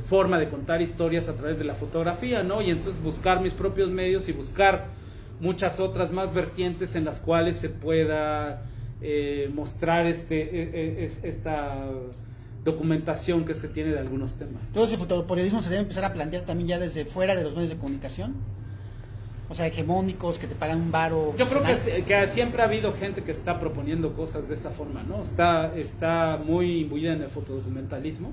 forma de contar historias a través de la fotografía, ¿no? Y entonces buscar mis propios medios y buscar muchas otras más vertientes en las cuales se pueda mostrar esta documentación que se tiene de algunos temas. Todo ese fotoperiodismo se debe empezar a plantear también ya desde fuera de los medios de comunicación. O sea, hegemónicos, que te pagan un varo. Yo creo que siempre ha habido gente que está proponiendo cosas de esa forma, ¿no? Está muy imbuida en el fotodocumentalismo,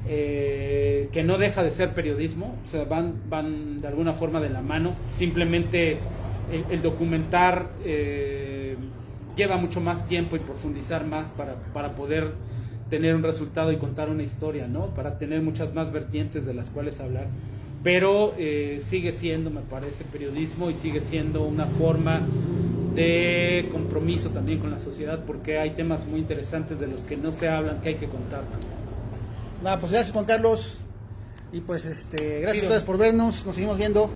que no deja de ser periodismo. O sea, van de alguna forma de la mano. Simplemente el documentar lleva mucho más tiempo y profundizar más para poder tener un resultado y contar una historia, ¿no? Para tener muchas más vertientes de las cuales hablar. Pero sigue siendo, me parece, periodismo, y sigue siendo una forma de compromiso también con la sociedad, porque hay temas muy interesantes de los que no se hablan, que hay que contar. Pues gracias, Juan Carlos. Y pues gracias a ustedes por vernos. Nos seguimos viendo.